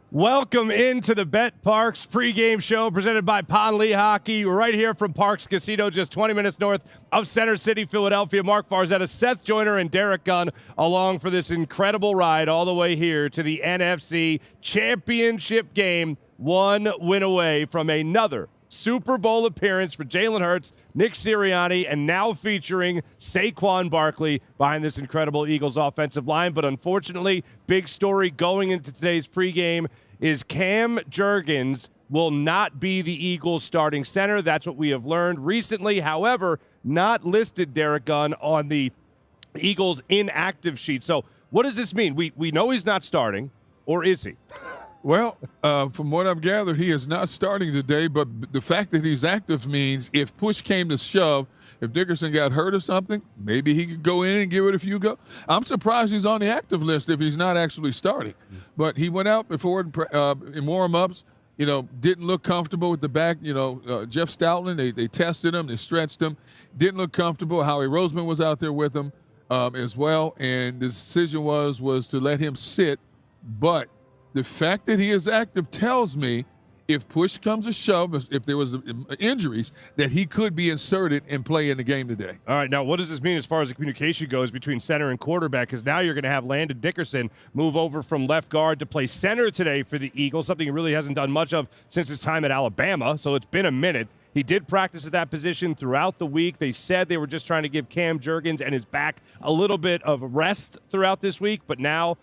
Welcome into the betPARX pregame show presented by Lehocky. We're right here from Parx Casino, just 20 minutes north of Center City, Philadelphia. Marc Farzetta, Seth Joyner, and Derrick Gunn along for this incredible ride all the way here to the NFC Championship game. One win away from another Super Bowl appearance for Jaylen Hurts, Nick Sirianni, and now featuring Saquon Barkley behind this incredible Eagles offensive line. But unfortunately, big story going into today's pregame is Cam Jurgens will not be the Eagles starting center. That's what we have learned recently. However, not listed, Derrick Gunn, on the Eagles inactive sheet. So what does this mean? We know he's not starting, or is he? Well, from what I've gathered, he is not starting today, but the fact that he's active means if push came to shove, if Dickerson got hurt or something, maybe he could go in and give it a few go. I'm surprised he's on the active list if he's not actually starting. But he went out before in warm-ups, didn't look comfortable with the back. Jeff Stoutland, they tested him, they stretched him, didn't look comfortable. Howie Roseman was out there with him as well, and the decision was to let him sit. But the fact that he is active tells me if push comes to shove, if there was injuries, that he could be inserted and play in the game today. All right, now what does this mean as far as the communication goes between center and quarterback? Because now you're going to have Landon Dickerson move over from left guard to play center today for the Eagles, something he really hasn't done much of since his time at Alabama, so it's been a minute. He did practice at that position throughout the week. They said they were just trying to give Cam Jurgens and his back a little bit of rest throughout this week, but now,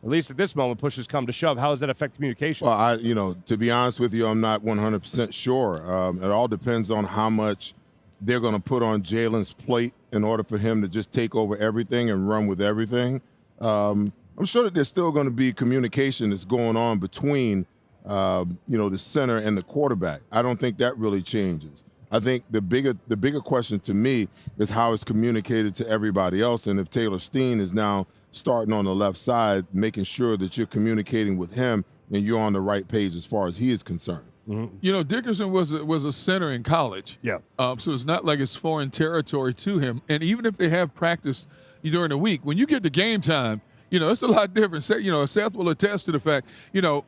at least at this moment, push has come to shove. How does that affect communication? Well, to be honest with you, I'm not 100% sure. It all depends on how much they're going to put on Jaylen's plate in order for him to just take over everything and run with everything. I'm sure that there's still going to be communication that's going on between, the center and the quarterback. I don't think that really changes. I think the bigger question to me is how it's communicated to everybody else, and if Taylor Steen is now starting on the left side, making sure that you're communicating with him and you're on the right page as far as he is concerned. Mm-hmm. You know, Dickerson was a center in college. Yeah. So it's not like it's foreign territory to him. And even if they have practice during the week, when you get to game time, you know, it's a lot different. Seth will attest to the fact, you know,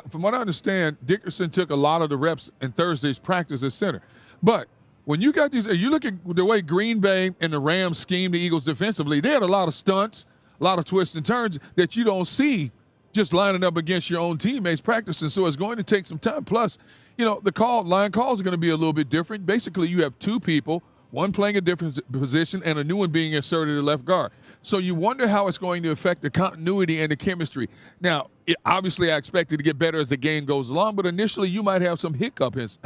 from what I understand, Dickerson took a lot of the reps in Thursday's practice at center. But when you got these, you look at the way Green Bay and the Rams schemed the Eagles defensively, they had a lot of stunts, a lot of twists and turns that you don't see just lining up against your own teammates practicing. So it's going to take some time. Plus, you know, the line calls are going to be a little bit different. Basically, you have two people, one playing a different position and a new one being inserted at left guard. So you wonder how it's going to affect the continuity and the chemistry. Now, obviously, I expect it to get better as the game goes along, but initially you might have some hiccups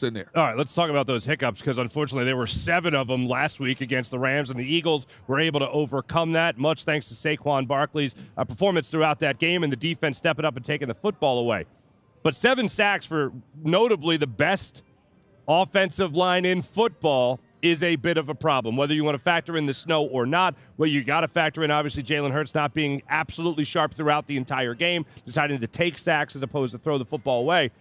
in there. All right, let's talk about those hiccups because, unfortunately, there were 7 of them last week against the Rams, and the Eagles were able to overcome that, much thanks to Saquon Barkley's performance throughout that game and the defense stepping up and taking the football away. But 7 sacks for notably the best offensive line in football is a bit of a problem, whether you want to factor in the snow or not. Well, you got to factor in, obviously, Jaylen Hurts not being absolutely sharp throughout the entire game, deciding to take sacks as opposed to throw the football away.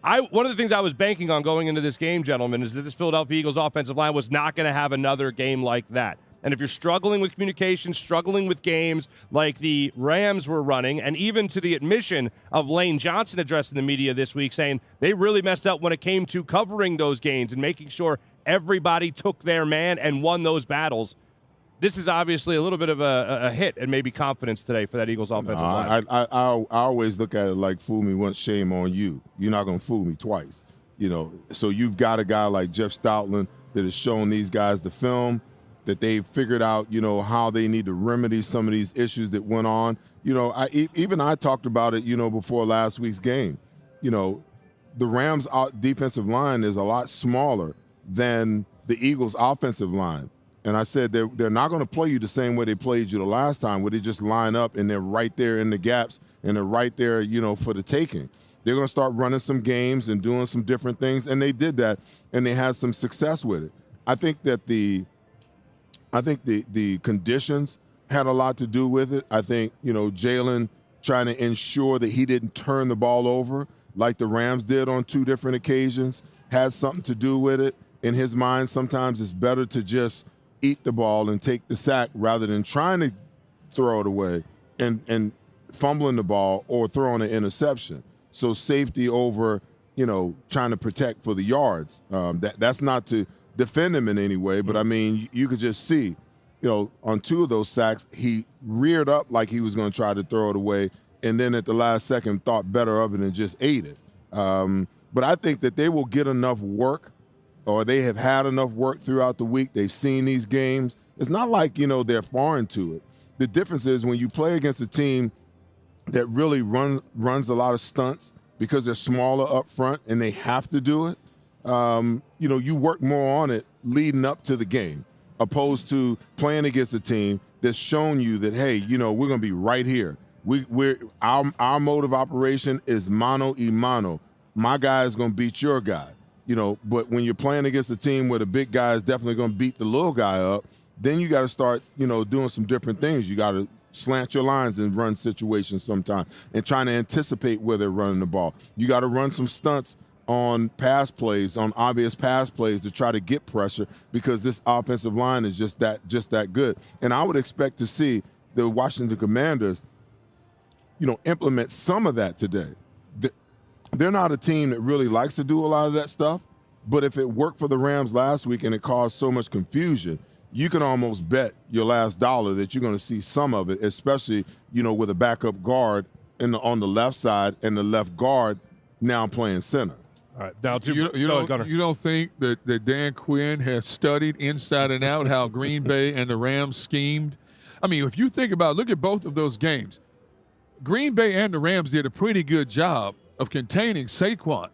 One of the things I was banking on going into this game, gentlemen, is that this Philadelphia Eagles offensive line was not going to have another game like that. And if you're struggling with communication, struggling with games like the Rams were running, and even to the admission of Lane Johnson addressing the media this week saying they really messed up when it came to covering those gains and making sure everybody took their man and won those battles. This is obviously a little bit of a hit and maybe confidence today for that Eagles offensive line. I always look at it like fool me once, shame on you. You're not going to fool me twice. You know, so you've got a guy like Jeff Stoutland that has shown these guys the film, that they've figured out, you know, how they need to remedy some of these issues that went on. You know, I talked about it, you know, before last week's game. You know, the Rams' defensive line is a lot smaller than the Eagles' offensive line. And I said they're not going to play you the same way they played you the last time, where they just line up and they're right there in the gaps and they're right there, you know, for the taking. They're going to start running some games and doing some different things, and they did that, and they had some success with it. I think that the conditions had a lot to do with it. I think, you know, Jaylen trying to ensure that he didn't turn the ball over like the Rams did on 2 different occasions had something to do with it. In his mind, sometimes it's better to just eat the ball and take the sack rather than trying to throw it away and fumbling the ball or throwing an interception. So safety over, you know, trying to protect for the yards. That's not to defend him in any way, but I mean, you could just see, you know, on 2 of those sacks, he reared up like he was going to try to throw it away, and then at the last second thought better of it and just ate it. But I think that they will get enough work, or they have had enough work throughout the week. They've seen these games. It's not like, you know, they're foreign to it. The difference is when you play against a team that really runs a lot of stunts because they're smaller up front and they have to do it, you know, you work more on it leading up to the game, opposed to playing against a team that's shown you that, hey, you know, we're going to be right here. Our mode of operation is mano y mano. My guy is going to beat your guy, you know. But when you're playing against a team where the big guy is definitely going to beat the little guy up, then you got to start, you know, doing some different things. You got to slant your lines and run situations sometime and trying to anticipate where they're running the ball. You got to run some stunts on pass plays, on obvious pass plays to try to get pressure because this offensive line is just that good. And I would expect to see the Washington Commanders, you know, implement some of that today. They're not a team that really likes to do a lot of that stuff, but if it worked for the Rams last week and it caused so much confusion, you can almost bet your last dollar that you're going to see some of it, especially, you know, with a backup guard on the left side and the left guard now playing center. All right, now you don't think that Dan Quinn has studied inside and out how Green Bay and the Rams schemed? I mean, if you think about it, look at both of those games. Green Bay and the Rams did a pretty good job of containing Saquon.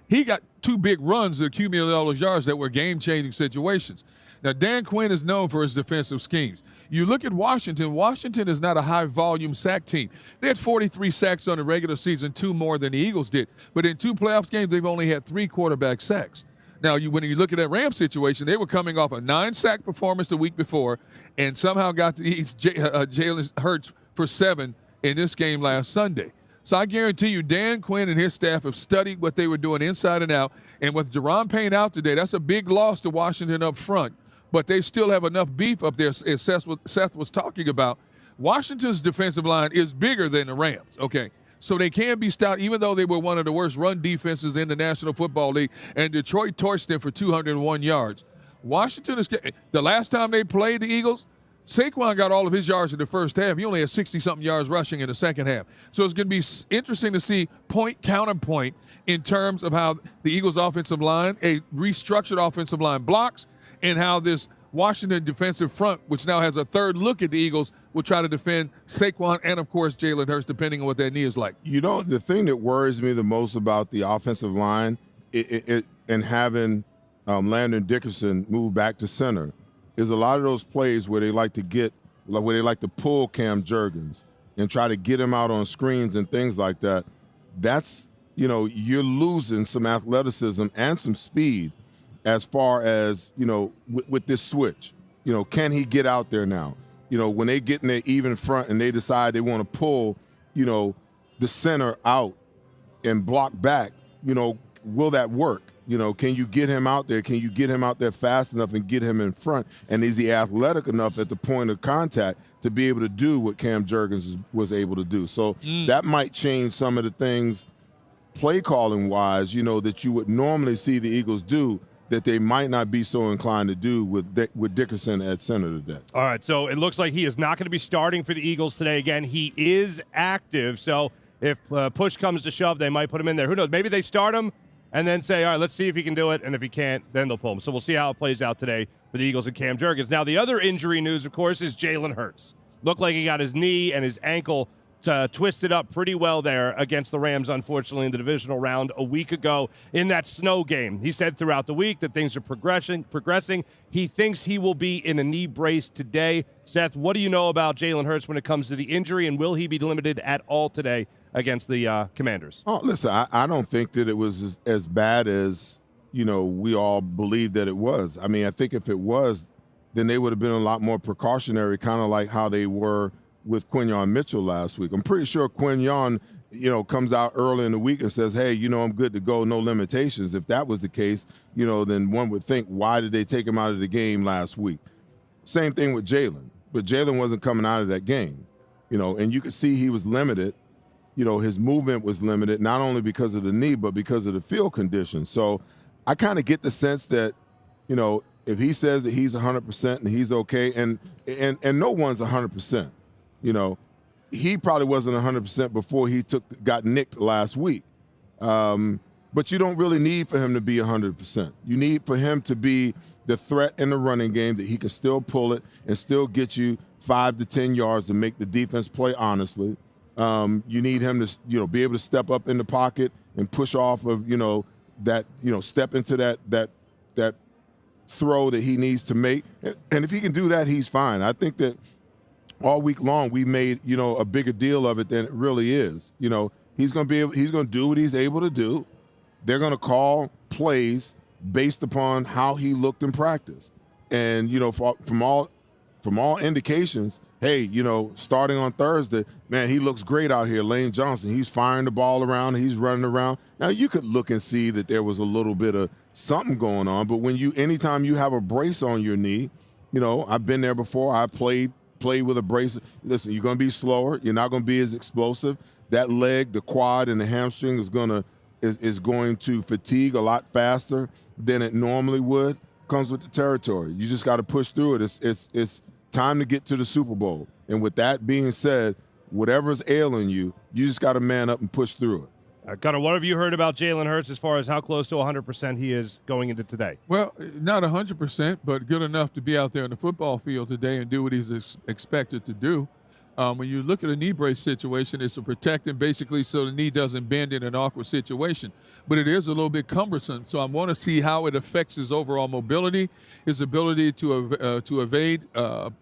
He got 2 big runs that accumulated all those yards that were game-changing situations. Now, Dan Quinn is known for his defensive schemes. You look at Washington. Washington is not a high-volume sack team. They had 43 sacks on the regular season, 2 more than the Eagles did. But in 2 playoffs games, they've only had 3 quarterback sacks. Now, when you look at that Rams situation, they were coming off a 9-sack performance the week before and somehow got to eat Jaylen Hurts for 7 in this game last Sunday. So I guarantee you Dan Quinn and his staff have studied what they were doing inside and out. And with Jerron Payne out today, that's a big loss to Washington up front. But they still have enough beef up there, as Seth was talking about. Washington's defensive line is bigger than the Rams, okay? So they can be stout, even though they were one of the worst run defenses in the National Football League, and Detroit torched them for 201 yards. Washington is – the last time they played the Eagles, Saquon got all of his yards in the first half. He only had 60-something yards rushing in the second half. So it's going to be interesting to see point counterpoint in terms of how the Eagles' offensive line, a restructured offensive line, blocks, and how this Washington defensive front, which now has a third look at the Eagles, will try to defend Saquon and, of course, Jaylen Hurts, depending on what that knee is like. You know, the thing that worries me the most about the offensive line and having Landon Dickerson move back to center is a lot of those plays where they like to pull Cam Jurgens and try to get him out on screens and things like that. That's, you know, you're losing some athleticism and some speed as far as, you know, with this switch. You know, can he get out there now? You know, when they get in their even front and they decide they want to pull, you know, the center out and block back, you know, will that work? You know, can you get him out there? Can you get him out there fast enough and get him in front? And is he athletic enough at the point of contact to be able to do what Cam Jurgens was able to do? So that might change some of the things play calling wise, you know, that you would normally see the Eagles do that they might not be so inclined to do with Dickerson at center today. All right, so it looks like he is not going to be starting for the Eagles today. Again, he is active, so if push comes to shove, they might put him in there. Who knows? Maybe they start him and then say, all right, let's see if he can do it, and if he can't, then they'll pull him. So we'll see how it plays out today for the Eagles and Cam Jurgens. Now, the other injury news, of course, is Jaylen Hurts. Looked like he got his knee and his ankle twisted up pretty well there against the Rams, unfortunately, in the divisional round a week ago in that snow game. He said throughout the week that things are progressing. He thinks he will be in a knee brace today. Seth, what do you know about Jaylen Hurts when it comes to the injury, and will he be limited at all today against the Commanders? Oh, listen, I don't think that it was as bad as, you know, we all believed that it was. I mean, I think if it was, then they would have been a lot more precautionary, kind of like how they were with Quinyon Mitchell last week. I'm pretty sure Quinyon, you know, comes out early in the week and says, hey, you know, I'm good to go, no limitations. If that was the case, you know, then one would think, why did they take him out of the game last week? Same thing with Jaylen, but Jaylen wasn't coming out of that game, you know, and you could see he was limited. You know, his movement was limited, not only because of the knee, but because of the field conditions. So I kind of get the sense that, you know, if he says that he's 100% and he's okay, and no one's 100%. You know, he probably wasn't 100% before he got nicked last week. But you don't really need for him to be 100%. You need for him to be the threat in the running game, that he can still pull it and still get you 5 to 10 yards to make the defense play honestly. You need him to, you know, be able to step up in the pocket and push off of, you know, that, you know, step into that throw that he needs to make. And if he can do that, he's fine. I think that all week long we made, you know, a bigger deal of it than it really is. You know, he's going to do what he's able to do. They're going to call plays based upon how he looked in practice. And, you know, from all indications, hey, you know, starting on Thursday, man, he looks great out here, Lane Johnson. He's firing the ball around, he's running around. Now, you could look and see that there was a little bit of something going on, but anytime you have a brace on your knee, you know, I've been there before. I played with a brace. Listen, you're going to be slower. You're not going to be as explosive. That leg, the quad, and the hamstring is going to fatigue a lot faster than it normally would. Comes with the territory. You just got to push through it. It's time to get to the Super Bowl. And with that being said, whatever's ailing you, you just got to man up and push through it. Gunnar, what have you heard about Jaylen Hurts as far as how close to 100% he is going into today? Well, not 100%, but good enough to be out there in the football field today and do what he's expected to do. When you look at a knee brace situation, it's to protect him basically so the knee doesn't bend in an awkward situation. But it is a little bit cumbersome, so I want to see how it affects his overall mobility, his ability to evade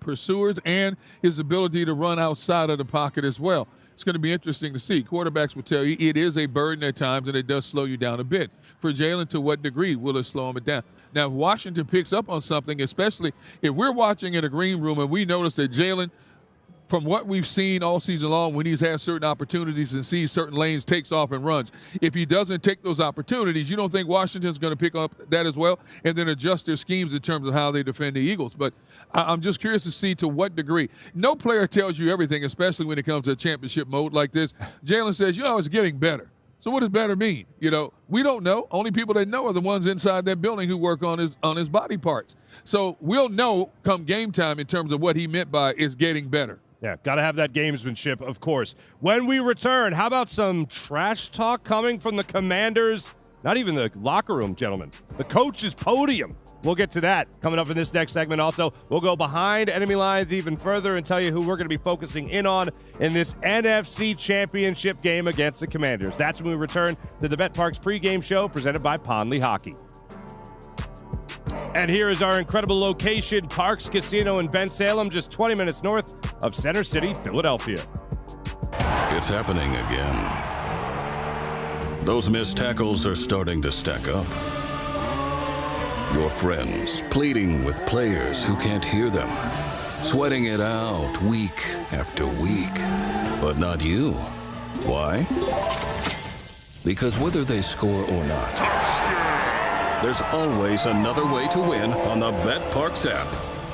pursuers, and his ability to run outside of the pocket as well. it's going to be interesting to see. Quarterbacks will tell you it is a burden at times, and it does slow you down a bit. For Jaylen, to what degree will it slow him down? Now, if Washington picks up on something, especially if we're watching in a green room and we notice that Jaylen, from what we've seen all season long when he's had certain opportunities and sees certain lanes, takes off and runs. If he doesn't take those opportunities, you don't think Washington's going to pick up that as well and then adjust their schemes in terms of how they defend the Eagles. But I'm just curious to see to what degree. No player tells you everything, especially when it comes to a championship mode like this. Jaylen says, it's getting better. So what does better mean? We don't know. Only people that know are the ones inside that building who work on his body parts. So we'll know come game time in terms of what he meant by it's getting better. Yeah, got to have that gamesmanship, of course. When we return, how about some trash talk coming from the Commanders? Not even the locker room, gentlemen. The coach's podium. We'll get to that coming up in this next segment. Also, we'll go behind enemy lines even further and tell you who we're going to be focusing in on in this NFC Championship game against the Commanders. That's when we return to the betPARX pregame show presented by Lehocky. And here is our incredible location, Parx Casino in Bensalem, just 20 minutes north of Center City, Philadelphia. It's happening again. Those missed tackles are starting to stack up. Your friends pleading with players who can't hear them, sweating it out week after week. But not you. Why? Because whether they score or not, there's always another way to win on the betPARX app.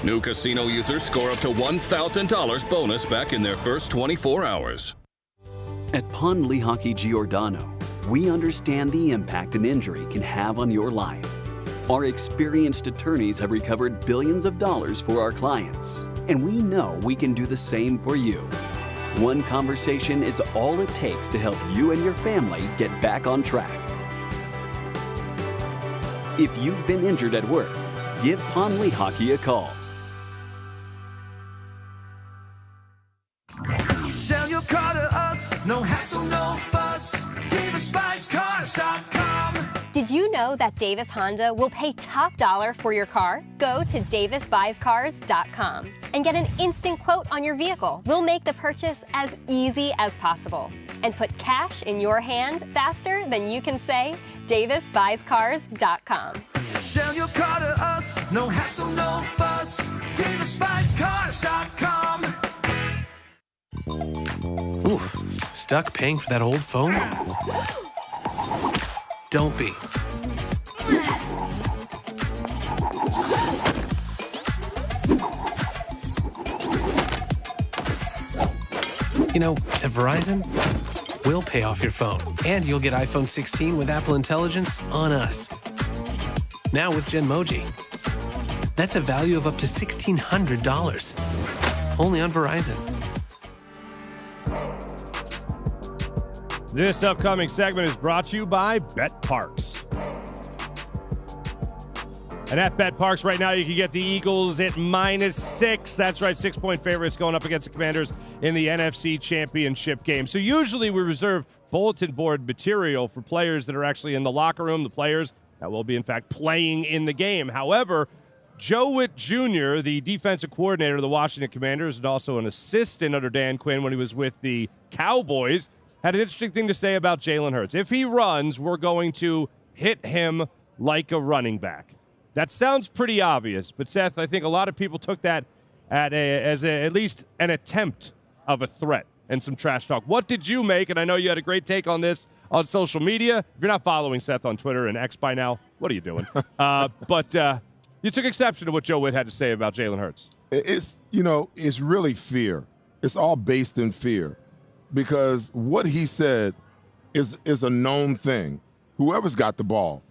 New casino users score up to $1,000 bonus back in their first 24 hours. At Lehocky Giordano, we understand the impact an injury can have on your life. Our experienced attorneys have recovered billions of dollars for our clients, and we know we can do the same for you. One conversation is all it takes to help you and your family get back on track. If you've been injured at work, give Lehocky a call. Sell your car to us, no hassle, no fuss. DavisBuysCars.com. Did you know that Davis Honda will pay top dollar for your car? Go to DavisBuysCars.com and get an instant quote on your vehicle. We'll make the purchase as easy as possible and put cash in your hand faster than you can say DavisBuysCars.com. Sell your car to us, no hassle, no fuss. DavisBuysCars.com. Oof, stuck paying for that old phone? Don't be. At Verizon, we'll pay off your phone, and you'll get iPhone 16 with Apple Intelligence on us. Now with Genmoji. That's a value of up to $1,600. Only on Verizon. This upcoming segment is brought to you by betPARX. And at betPARX right now, you can get the Eagles at -6. That's right, 6-point favorites going up against the Commanders in the NFC Championship game. So usually we reserve bulletin board material for players that are actually in the locker room, the players that will be, in fact, playing in the game. However, Joe Witt Jr., the defensive coordinator of the Washington Commanders and also an assistant under Dan Quinn when he was with the Cowboys, had an interesting thing to say about Jaylen Hurts. If he runs, we're going to hit him like a running back. That sounds pretty obvious, but Seth, I think a lot of people took that as at least an attempt of a threat and some trash talk. What did you make? And I know you had a great take on this on social media. If you're not following Seth on Twitter and X by now, what are you doing? But you took exception to what Joe Witt had to say about Jaylen Hurts. It's really fear. It's all based in fear because what he said is a known thing. Whoever's got the ball,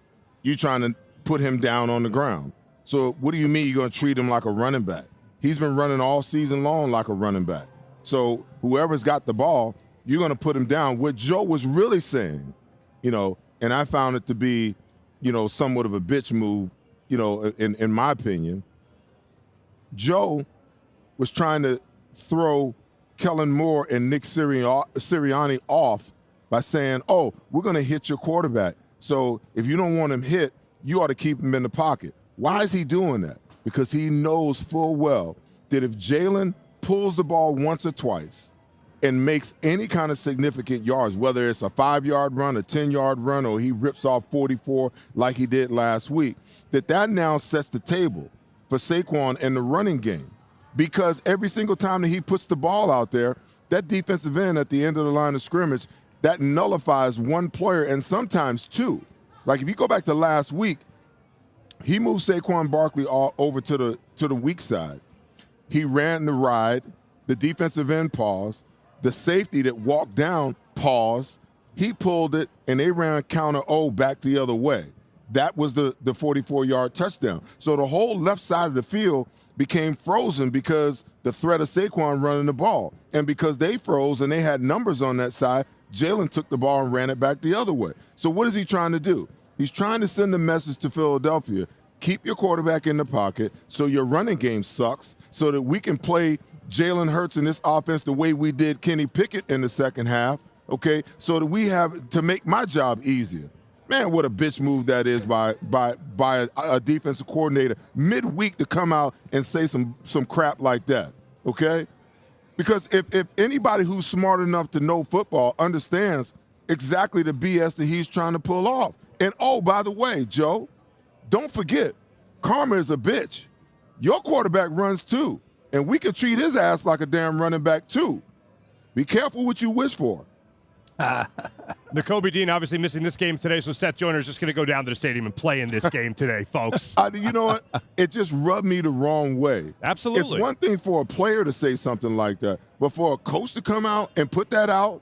you're trying to put him down on the ground. So what do you mean you're going to treat him like a running back? He's been running all season long like a running back. So whoever's got the ball, you're going to put him down. What Joe was really saying, and I found it to be, somewhat of a bitch move, in my opinion. Joe was trying to throw Kellen Moore and Nick Sirianni off by saying, oh, we're going to hit your quarterback. So if you don't want him hit, you ought to keep him in the pocket. Why is he doing that? Because he knows full well that if Jaylen pulls the ball once or twice and makes any kind of significant yards, whether it's a 5-yard run, a 10-yard run, or he rips off 44 like he did last week, that now sets the table for Saquon in the running game. Because every single time that he puts the ball out there, that defensive end at the end of the line of scrimmage, that nullifies one player and sometimes two. Like if you go back to last week, he moved Saquon Barkley all over to the weak side. He ran the ride, the defensive end paused, the safety that walked down paused, he pulled it, and they ran counter O back the other way. That was the 44-yard touchdown. So the whole left side of the field became frozen because the threat of Saquon running the ball. And because they froze and they had numbers on that side, Jaylen took the ball and ran it back the other way. So what is he trying to do? He's trying to send a message to Philadelphia. Keep your quarterback in the pocket so your running game sucks so that we can play Jaylen Hurts in this offense the way we did Kenny Pickett in the second half, okay, so that we have to make my job easier. Man, what a bitch move that is by a defensive coordinator midweek to come out and say some crap like that, okay? Because if anybody who's smart enough to know football understands exactly the BS that he's trying to pull off. And, oh, by the way, Joe, don't forget, karma is a bitch. Your quarterback runs too, and we can treat his ass like a damn running back too. Be careful what you wish for. Nakobe Dean obviously missing this game today, so Seth Joyner is just going to go down to the stadium and play in this game today, folks. You know what? It just rubbed me the wrong way. Absolutely. It's one thing for a player to say something like that, but for a coach to come out and put that out,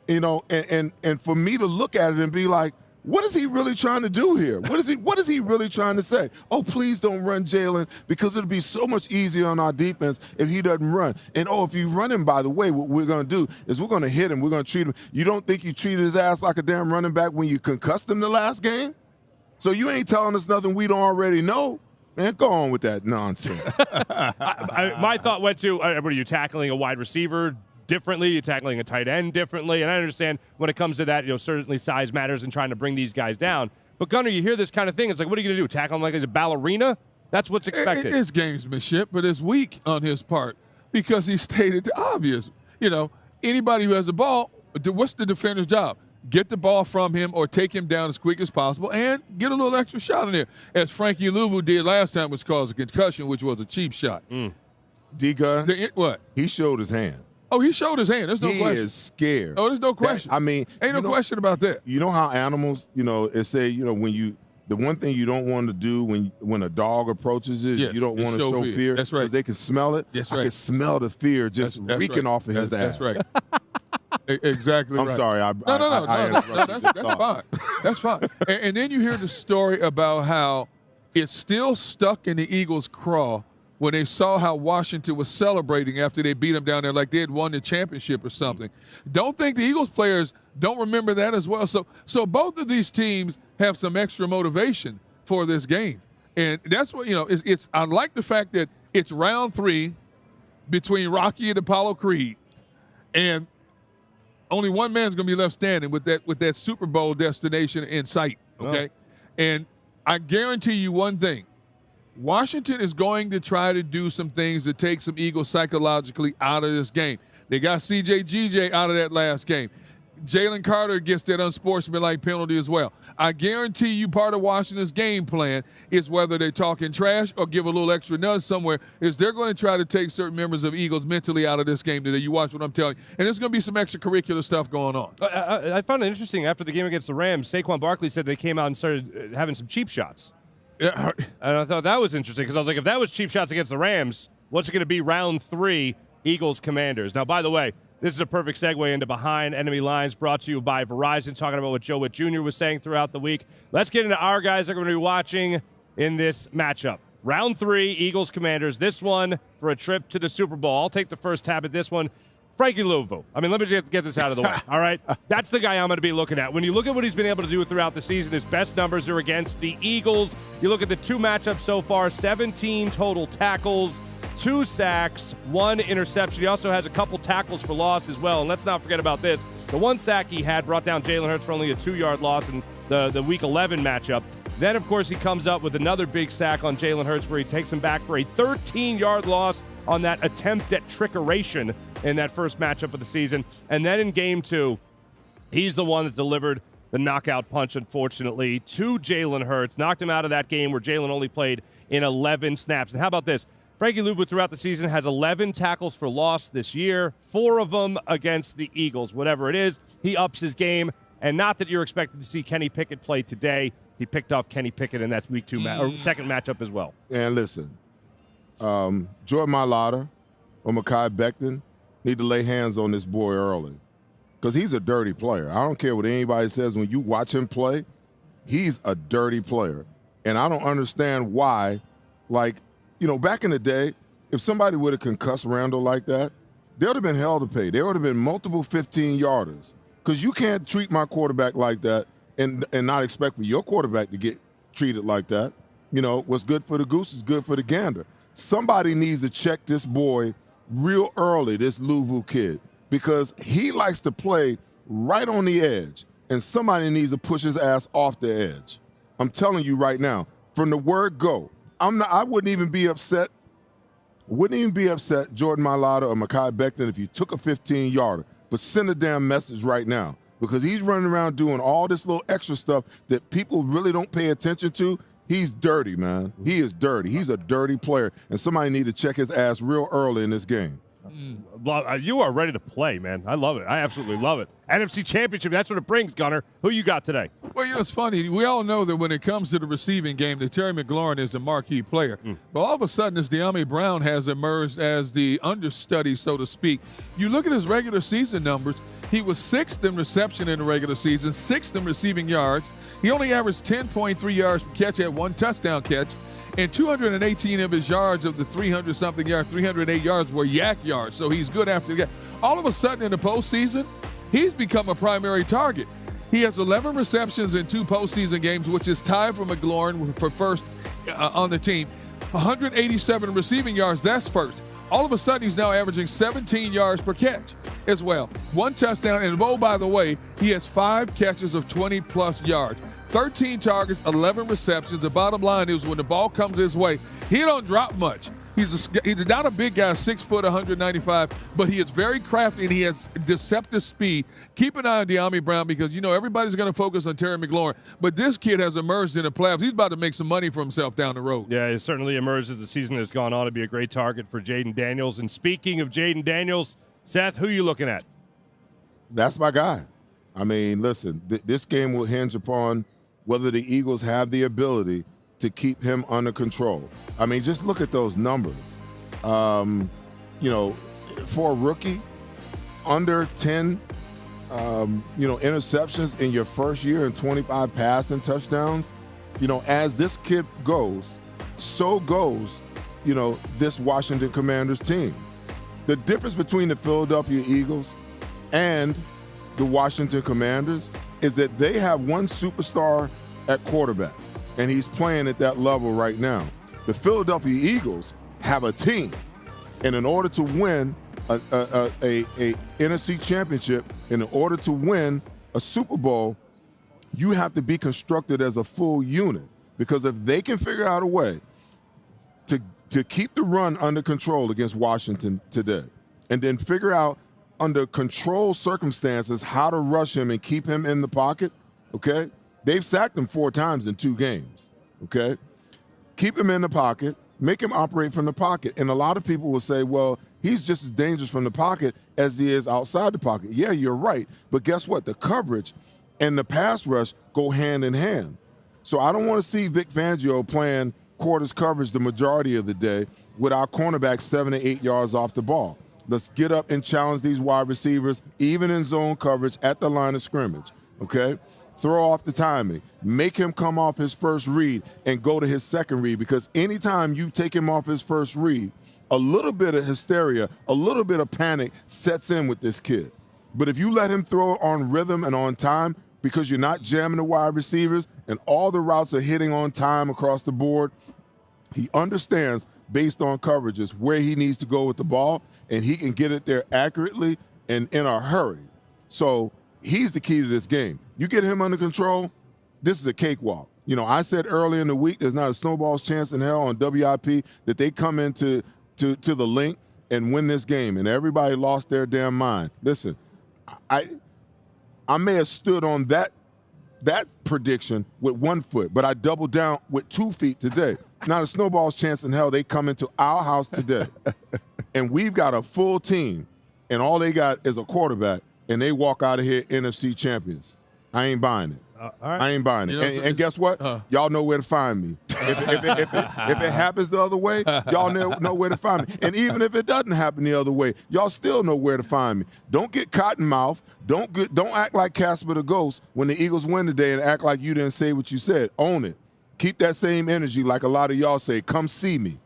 you know, and for me to look at it and be like, what is he really trying to do here? What is he really trying to say? Oh, please don't run Jaylen because it'll be so much easier on our defense if he doesn't run. And, oh, if you run him, by the way, what we're going to do is we're going to hit him. We're going to treat him. You don't think you treated his ass like a damn running back when you concussed him the last game? So you ain't telling us nothing we don't already know? Man, go on with that nonsense. My thought went to, what are you tackling a wide receiver differently? You're tackling a tight end differently. And I understand when it comes to that, you know, certainly size matters in trying to bring these guys down. But Gunner, you hear this kind of thing. It's like, what are you going to do? Tackle him like he's a ballerina? That's what's expected. It's gamesmanship, but it's weak on his part because he stated the obvious. You know, anybody who has the ball, what's the defender's job? Get the ball from him or take him down as quick as possible and get a little extra shot in there. As Frankie Louvu did last time, which caused a concussion, which was a cheap shot. D-Gun, what? He showed his hand. Oh, he showed his hand. There's no question. He is scared. Oh, there's no question. Ain't no question about that. You know how animals, you know, it say, you know, the one thing you don't want to do when a dog approaches it, you don't want to show fear. That's right. Because they can smell it. That's I right. can smell the fear just reeking off of his ass. That's right. Exactly. I'm sorry. That's fine. That's fine. And then you hear the story about how it's still stuck in the Eagles' craw when they saw how Washington was celebrating after they beat them down there like they had won the championship or something. Don't think the Eagles players don't remember that as well. So both of these teams have some extra motivation for this game. And that's what, you know, I like the fact that it's round 3 between Rocky and Apollo Creed. And only one man's going to be left standing with that Super Bowl destination in sight, okay? And I guarantee you one thing. Washington is going to try to do some things to take some Eagles psychologically out of this game. They got C.J. G.J. out of that last game. Jalen Carter gets that unsportsmanlike penalty as well. I guarantee you part of Washington's game plan is whether they're talking trash or give a little extra nudge somewhere, is they're going to try to take certain members of Eagles mentally out of this game today. You watch what I'm telling you. And there's going to be some extracurricular stuff going on. I found it interesting after the game against the Rams, Saquon Barkley said they came out and started having some cheap shots. Yeah. And I thought that was interesting because I was like, if that was cheap shots against the Rams, what's it going to be round 3, Eagles-Commanders? Now, by the way, this is a perfect segue into Behind Enemy Lines, brought to you by Verizon, talking about what Joe Witt Jr. was saying throughout the week. Let's get into our guys that are going to be watching in this matchup. Round 3, Eagles-Commanders. This one for a trip to the Super Bowl. I'll take the first tab at this one. Frankie Louvu. I mean, let me get this out of the way, all right? That's the guy I'm going to be looking at. When you look at what he's been able to do throughout the season, his best numbers are against the Eagles. You look at the 2 matchups so far, 17 total tackles, 2 sacks, 1 interception. He also has a couple tackles for loss as well. And let's not forget about this. The 1 sack he had brought down Jaylen Hurts for only a 2-yard loss in the Week 11 matchup. Then, of course, he comes up with another big sack on Jaylen Hurts where he takes him back for a 13-yard loss on that attempt at trickeration in that first matchup of the season. And then in game 2, he's the one that delivered the knockout punch, unfortunately, to Jaylen Hurts. Knocked him out of that game where Jaylen only played in 11 snaps. And how about this? Frankie Louvu throughout the season has 11 tackles for loss this year, 4 of them against the Eagles. Whatever it is, he ups his game. And not that you're expecting to see Kenny Pickett play today. He picked off Kenny Pickett in that week 2 or second matchup as well. And listen, Jordan Mailata or Mekhi Becton need to lay hands on this boy early because he's a dirty player. I don't care what anybody says. When you watch him play, he's a dirty player. And I don't understand why, back in the day, if somebody would have concussed Randall like that, there would have been hell to pay. There would have been multiple 15-yarders because you can't treat my quarterback like that and not expect for your quarterback to get treated like that. What's good for the goose is good for the gander. Somebody needs to check this boy real early, this Louvu kid, because he likes to play right on the edge, and somebody needs to push his ass off the edge. I'm telling you right now, from the word go, I wouldn't even be upset, Jordan Mailata or Mekhi Becton, if you took a 15-yarder, but send a damn message right now. Because he's running around doing all this little extra stuff that people really don't pay attention to. He's dirty, man. He is dirty. He's a dirty player, and somebody need to check his ass real early in this game. You are ready to play, man. I love it. I absolutely love it. NFC Championship, that's what it brings, Gunner. Who you got today? Well, it's funny. We all know that when it comes to the receiving game, that Terry McLaurin is the marquee player. But all of a sudden, this De'Ami Brown has emerged as the understudy, so to speak. You look at his regular season numbers, he was 6th in reception in the regular season, 6th in receiving yards. He only averaged 10.3 yards per catch, had 1 touchdown catch, and 218 of his yards of the 300-something yards, 308 yards were yak yards, so he's good after the game. All of a sudden in the postseason, he's become a primary target. He has 11 receptions in 2 postseason games, which is tied for McLaurin for first on the team. 187 receiving yards, that's first. All of a sudden, he's now averaging 17 yards per catch as well. 1 touchdown, and by the way, he has 5 catches of 20-plus yards. 13 targets, 11 receptions. The bottom line is when the ball comes his way, he don't drop much. He's not a big guy, 6 foot, 195, but he is very crafty and he has deceptive speed. Keep an eye on De'Ami Brown because, everybody's going to focus on Terry McLaurin, but this kid has emerged in the playoffs. He's about to make some money for himself down the road. Yeah, he certainly emerged as the season has gone on to be a great target for Jaden Daniels. And speaking of Jaden Daniels, Seth, who are you looking at? That's my guy. I mean, listen, this game will hinge upon whether the Eagles have the ability to keep him under control. I mean, just look at those numbers. For a rookie, under 10, interceptions in your first year and 25 passing touchdowns. As this kid goes, so goes, this Washington Commanders team. The difference between the Philadelphia Eagles and the Washington Commanders is that they have one superstar at quarterback, and he's playing at that level right now. The Philadelphia Eagles have a team, and in order to win a NFC Championship, in order to win a Super Bowl, you have to be constructed as a full unit, because if they can figure out a way to keep the run under control against Washington today, and then figure out under controlled circumstances how to rush him and keep him in the pocket, okay? They've sacked him 4 times in 2 games, okay? Keep him in the pocket, make him operate from the pocket. And a lot of people will say, well, he's just as dangerous from the pocket as he is outside the pocket. Yeah, you're right. But guess what? The coverage and the pass rush go hand in hand. So I don't want to see Vic Fangio playing quarters coverage the majority of the day with our cornerbacks 7 to 8 yards off the ball. Let's get up and challenge these wide receivers, even in zone coverage at the line of scrimmage, okay? Throw off the timing. Make him come off his first read and go to his second read, because anytime you take him off his first read, a little bit of hysteria, a little bit of panic sets in with this kid. But if you let him throw on rhythm and on time, because you're not jamming the wide receivers and all the routes are hitting on time across the board, he understands based on coverages where he needs to go with the ball, and he can get it there accurately and in a hurry. So he's the key to this game. You get him under control, this is a cakewalk. You know, I said early in the week there's not a snowball's chance in hell on WIP that they come into to the link and win this game, and everybody lost their damn mind. Listen, I may have stood on that prediction with 1 foot, but I doubled down with 2 feet today. Not a snowball's chance in hell they come into our house today, and we've got a full team, and all they got is a quarterback, and they walk out of here NFC champions. I ain't buying it. All right. I ain't buying it. And guess what? Y'all know where to find me. If it happens the other way, y'all know where to find me. And even if it doesn't happen the other way, y'all still know where to find me. Don't get cotton mouth. Don't act like Casper the Ghost when the Eagles win today and act like you didn't say what you said. Own it. Keep that same energy like a lot of y'all say. Come see me.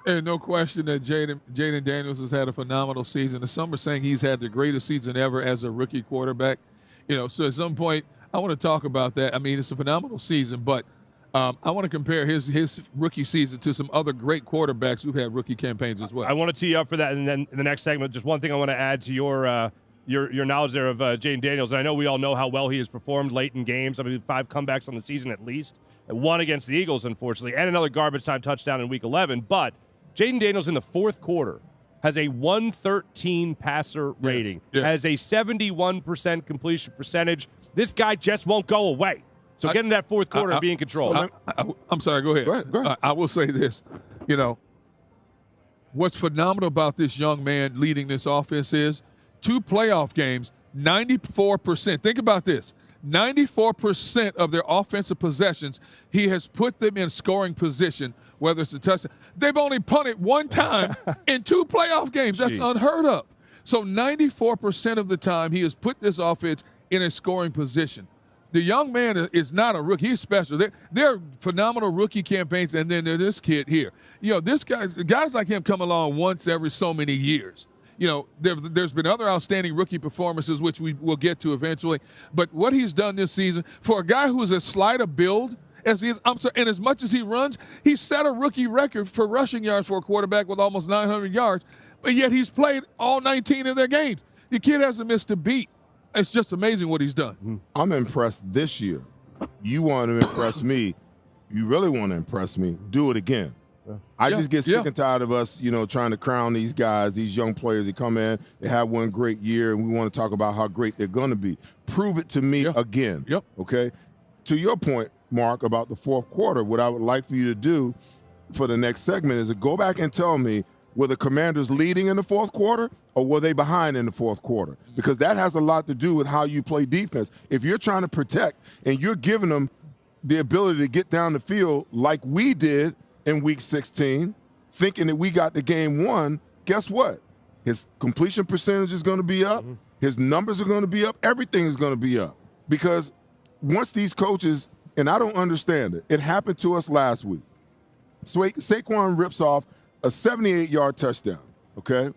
And no question that Jaden Daniels has had a phenomenal season. Some are saying he's had the greatest season ever as a rookie quarterback. You know, so at some point, I want to talk about that. I mean, it's a phenomenal season, but I want to compare his rookie season to some other great quarterbacks who've had rookie campaigns as well. I want to tee you up for that, and then in the next segment, just one thing I want to add to your knowledge there of Jaden Daniels. And I know we all know how well he has performed late in games. I mean, 5 comebacks on the season at least, and 1 against the Eagles, unfortunately, and another garbage time touchdown in Week 11. But Jaden Daniels in the fourth quarter has a 113 passer rating, has a 71% completion percentage. This guy just won't go away. So get in that fourth quarter and be in control. I'm sorry, go ahead. Go ahead. I will say this. You know, what's phenomenal about this young man leading this offense is 2 playoff games, 94%. Think about this. 94% of their offensive possessions, he has put them in scoring position, whether it's a touchdown. They've only punted 1 time in 2 playoff games. That's unheard of. So 94% of the time, he has put this offense in a scoring position. The young man is not a rookie. He's special. They're phenomenal rookie campaigns, and then there's this kid here. You know, guys like him come along once every so many years. You know, there's been other outstanding rookie performances, which we will get to eventually. But what he's done this season, for a guy who's as slight a build as he is, and as much as he runs, he set a rookie record for rushing yards for a quarterback with almost 900 yards, but yet he's played all 19 of their games. The kid hasn't missed a beat. It's just amazing what he's done. I'm impressed this year. You want to impress me. You really want to impress me. Do it again. I just get sick and tired of us, trying to crown these guys, these young players that come in, they have one great year, and we want to talk about how great they're going to be. Prove it to me again, okay? To your point, Mark, about the fourth quarter, what I would like for you to do for the next segment is to go back and tell me, were the Commanders leading in the fourth quarter or were they behind in the fourth quarter? Because that has a lot to do with how you play defense. If you're trying to protect and you're giving them the ability to get down the field like we did in Week 16, thinking that we got the game won, guess what? His completion percentage is going to be up. His numbers are going to be up. Everything is going to be up. Because once these coaches, and I don't understand it, it happened to us last week. Saquon rips off a 78-yard touchdown, okay?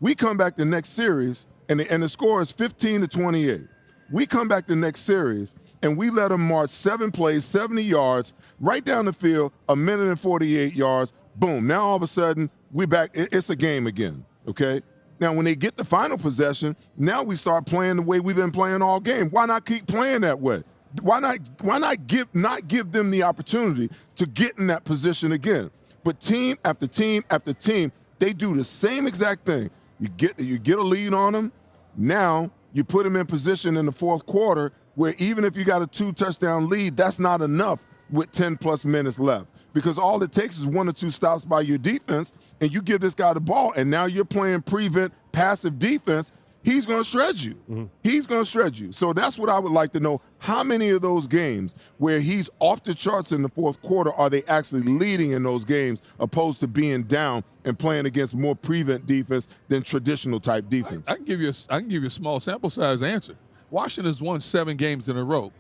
We come back the next series, and the score is 15-28. We come back the next series, and we let them march 7 plays, 70 yards, right down the field, 1 minute and 48 yards. Boom. Now all of a sudden, we back. It's a game again, okay? Now, when they get the final possession, now we start playing the way we've been playing all game. Why not keep playing that way? Why not give them the opportunity to get in that position again? But team after team after team, they do the same exact thing. You get a lead on them. Now you put them in position in the fourth quarter where even if you got a 2-touchdown lead, that's not enough with 10-plus minutes left. Because all it takes is 1 or 2 stops by your defense, and you give this guy the ball, and now you're playing prevent passive defense. He's going to shred you. He's going to shred you. So that's what I would like to know. How many of those games where he's off the charts in the fourth quarter are they actually leading in those games opposed to being down and playing against more prevent defense than traditional type defense? I can give you a small sample size answer. Washington's won 7 games in a row.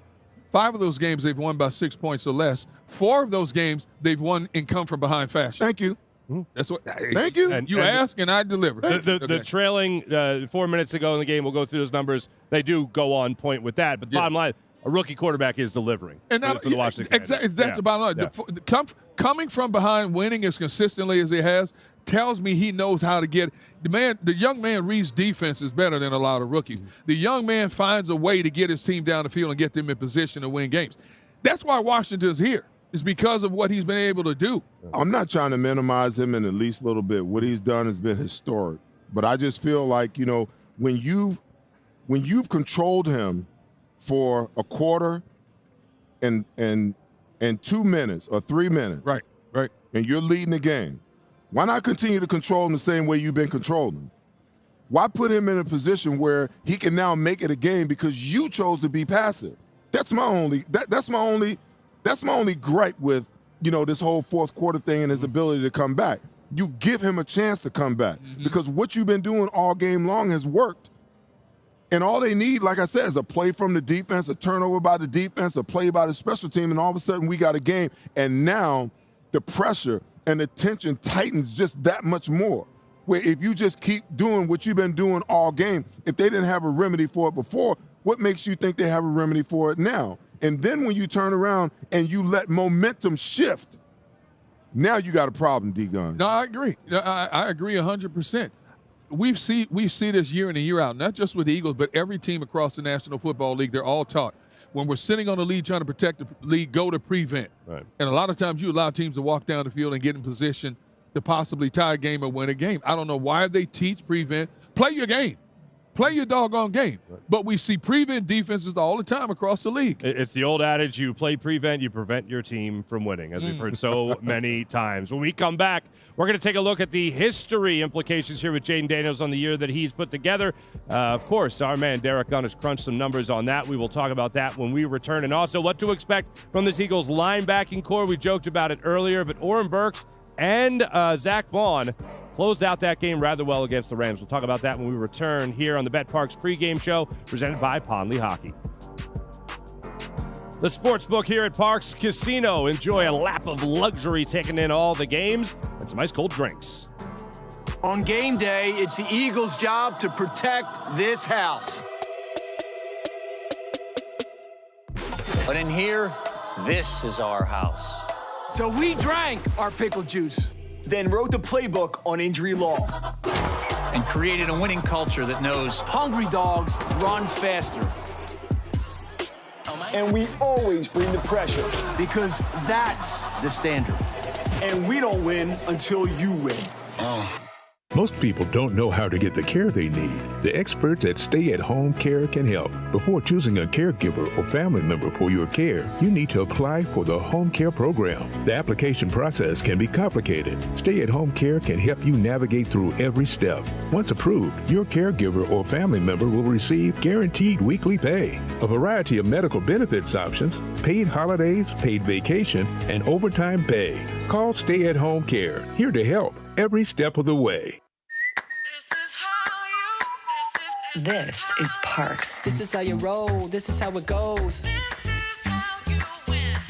5 of those games they've won by 6 points or less. 4 of those games they've won in come from behind fashion. Thank you. That's what. Thank you. And ask and I deliver. The trailing 4 minutes ago in the game, we'll go through those numbers. They do go on point with that. But bottom line, a rookie quarterback is delivering for the Washington Commanders. Exactly. That's the bottom line. Coming from behind, winning as consistently as he has, tells me he knows how to get the young man reads defenses better than a lot of rookies. The young man finds a way to get his team down the field and get them in position to win games. That's why Washington's here. It's because of what he's been able to do. I'm not trying to minimize him in the least little bit. What he's done has been historic. But I just feel like, when you've controlled him for a quarter and 2 minutes or 3 minutes, right, and you're leading the game, why not continue to control him the same way you've been controlling him? Why put him in a position where he can now make it a game because you chose to be passive? That's my only gripe with, this whole fourth quarter thing and his ability to come back. You give him a chance to come back because what you've been doing all game long has worked. And all they need, like I said, is a play from the defense, a turnover by the defense, a play by the special team, and all of a sudden we got a game. And now the pressure and the tension tightens just that much more. Where if you just keep doing what you've been doing all game, if they didn't have a remedy for it before, what makes you think they have a remedy for it now? And then when you turn around and you let momentum shift, now you got a problem, D-Gun. No, I agree. I agree 100%. We see this year in and year out, not just with the Eagles, but every team across the National Football League. They're all taught when we're sitting on the lead trying to protect the lead, go to prevent. Right. And a lot of times you allow teams to walk down the field and get in position to possibly tie a game or win a game. I don't know why they teach prevent. Play your game. Play your doggone game. Right. But we see prevent defenses all the time across the league. It's the old adage, you play prevent, you prevent your team from winning, as we've heard so many times. When we come back, we're going to take a look at the history implications here with Jaden Daniels on the year that he's put together. Of course, our man Derrick Gunn has crunched some numbers on that. We will talk about that when we return. And also what to expect from this Eagles linebacking core. We joked about it earlier, but Oren Burks and Zach Vaughn closed out that game rather well against the Rams. We'll talk about that when we return here on the betPARX pregame show presented by Lehocky. The sportsbook here at Parx Casino. Enjoy a lap of luxury taking in all the games and some ice cold drinks. On game day, it's the Eagles' job to protect this house. But in here, this is our house. So we drank our pickle juice, then wrote the playbook on injury law. And created a winning culture that knows Hungry dogs run faster. And we always bring the pressure because that's the standard. And we don't win until you win. Most people don't know how to get the care they need. The experts at Stay at Home Care can help. Before choosing a caregiver or family member for your care, you need to apply for the home care program. The application process can be complicated. Stay at Home Care can help you navigate through every step. Once approved, your caregiver or family member will receive guaranteed weekly pay, a variety of medical benefits options, paid holidays, paid vacation, and overtime pay. Call Stay at Home Care, here to help every step of the way. This is Parx. This is how you roll. This is how it goes.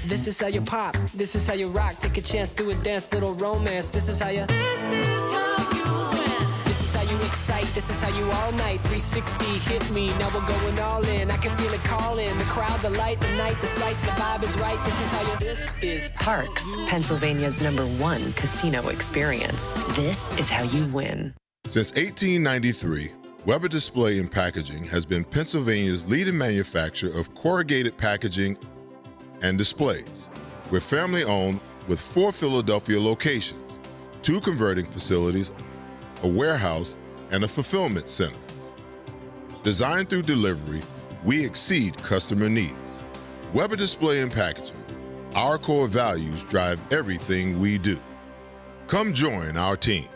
This is how you pop. This is how you rock. Take a chance, do a dance, little romance. This is how you. This is how you excite. This is how you all night. 360 hit me. Now we're going all in. I can feel it calling. The crowd, the light, the night, the sights, the vibe is right. This is how you. This is Parx, Pennsylvania's #1 casino experience. This is how you win. Since 1893, Weber Display and Packaging has been Pennsylvania's leading manufacturer of corrugated packaging and displays. We're family-owned with 4 Philadelphia locations, 2 converting facilities, a warehouse, and a fulfillment center. Designed through delivery, we exceed customer needs. Weber Display and Packaging. Our core values drive everything we do. Come join our team.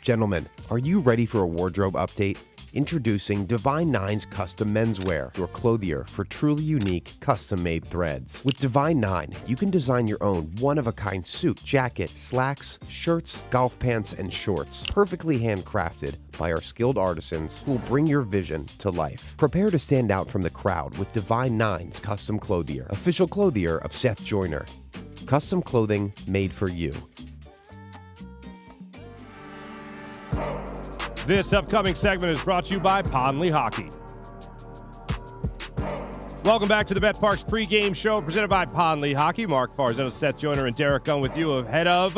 Gentlemen, are you ready for a wardrobe update? Introducing Divine Nine's Custom Menswear, your clothier for truly unique, custom-made threads. With Divine Nine, you can design your own one-of-a-kind suit, jacket, slacks, shirts, golf pants, and shorts, perfectly handcrafted by our skilled artisans who will bring your vision to life. Prepare to stand out from the crowd with Divine Nine's Custom Clothier, official clothier of Seth Joyner. Custom clothing made for you. This upcoming segment is brought to you by Lehocky. Welcome back to the betPARX pregame show presented by Lehocky. Marc Farzetta, Seth Joyner, and Derrick Gunn with you ahead of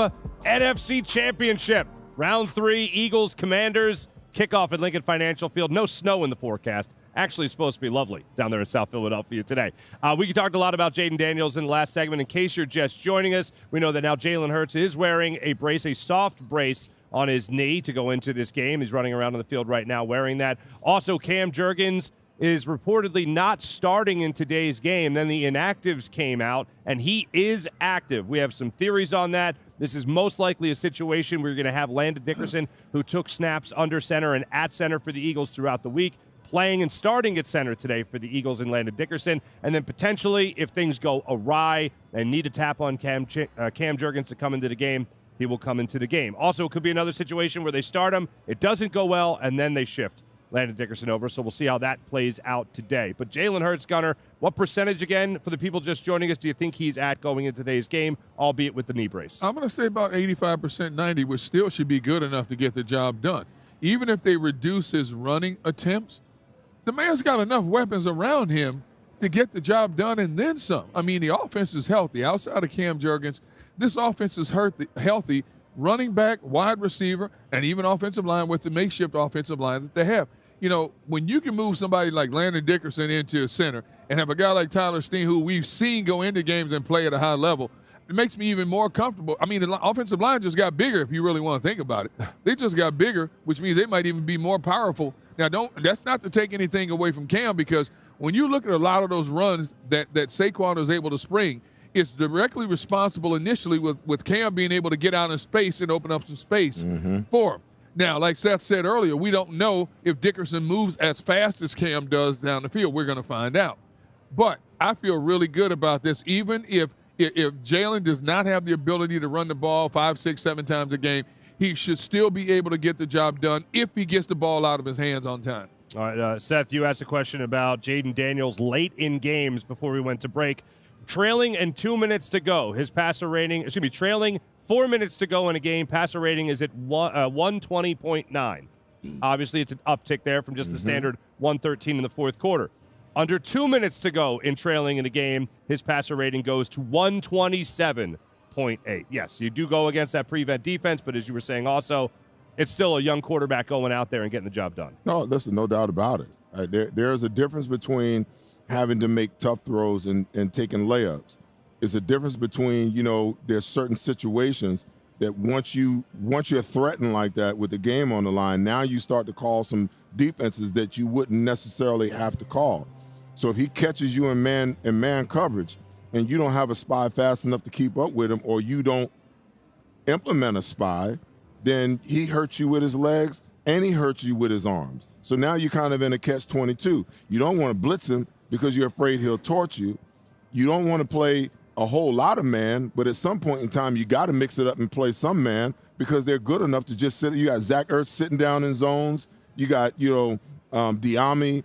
NFC Championship. Round 3, Eagles, Commanders, kickoff at Lincoln Financial Field. No snow in the forecast Actually, supposed to be lovely down there in South Philadelphia today. We talked a lot about Jaden Daniels in the last segment. In case you're just joining us, we know that now Jaylen Hurts is wearing a brace, a soft brace on his knee to go into this game. He's running around on the field right now wearing that. Also, Cam Jurgens is reportedly not starting in today's game. Then the inactives came out, and he is active. We have some theories on that. This is most likely a situation where you're going to have Landon Dickerson, who took snaps under center and at center for the Eagles throughout the week, playing and starting at center today for the Eagles and Landon Dickerson. And then potentially, if things go awry and need to tap on Cam Jurgens to come into the game, he will come into the game. Also, it could be another situation where they start him, it doesn't go well, and then they shift Landon Dickerson over, so we'll see how that plays out today. But Jaylen Hurts, Gunner, what percentage, again, for the people just joining us, do you think he's at going into today's game, albeit with the knee brace? I'm going to say about 85%, 90, which still should be good enough to get the job done. Even if they reduce his running attempts, the man's got enough weapons around him to get the job done and then some. I mean, the offense is healthy. Outside of Cam Jurgens, this offense is healthy. Running back, wide receiver, and even offensive line with the makeshift offensive line that they have. You know, when you can move somebody like Landon Dickerson into a center and have a guy like Tyler Steen, who we've seen go into games and play at a high level, it makes me even more comfortable. I mean, the offensive line just got bigger, if you really want to think about it. They just got bigger, which means they might even be more powerful. Now, that's not to take anything away from Cam, because when you look at a lot of those runs that Saquon was able to spring, it's directly responsible initially with Cam being able to get out in space and open up some space for him. Now, like Seth said earlier, we don't know if Dickerson moves as fast as Cam does down the field. We're going to find out. But I feel really good about this. Even if Jaylen does not have the ability to run the ball 5, 6, 7 times a game, he should still be able to get the job done if he gets the ball out of his hands on time. All right, Seth, you asked a question about Jaden Daniels late in games before we went to break. Trailing and 2 minutes to go. His passer rating, trailing 4 minutes to go in a game. Passer rating is at 120.9. Obviously, it's an uptick there from just the standard 113 in the fourth quarter. Under 2 minutes to go in trailing in a game, his passer rating goes to 127.8. Yes, you do go against that prevent defense, but as you were saying also, it's still a young quarterback going out there and getting the job done. No, listen, no doubt about it. There's a difference between having to make tough throws and taking layups. It's a difference between, there's certain situations that once you're threatened like that with the game on the line, now you start to call some defenses that you wouldn't necessarily have to call. So if he catches you in man coverage and you don't have a spy fast enough to keep up with him, or you don't implement a spy, then he hurts you with his legs and he hurts you with his arms. So now you're kind of in a catch-22. You don't want to blitz him because you're afraid he'll torch you. You don't want to play a whole lot of man, but at some point in time, you got to mix it up and play some man because they're good enough to just sit. You got Zach Ertz sitting down in zones. You got, Diami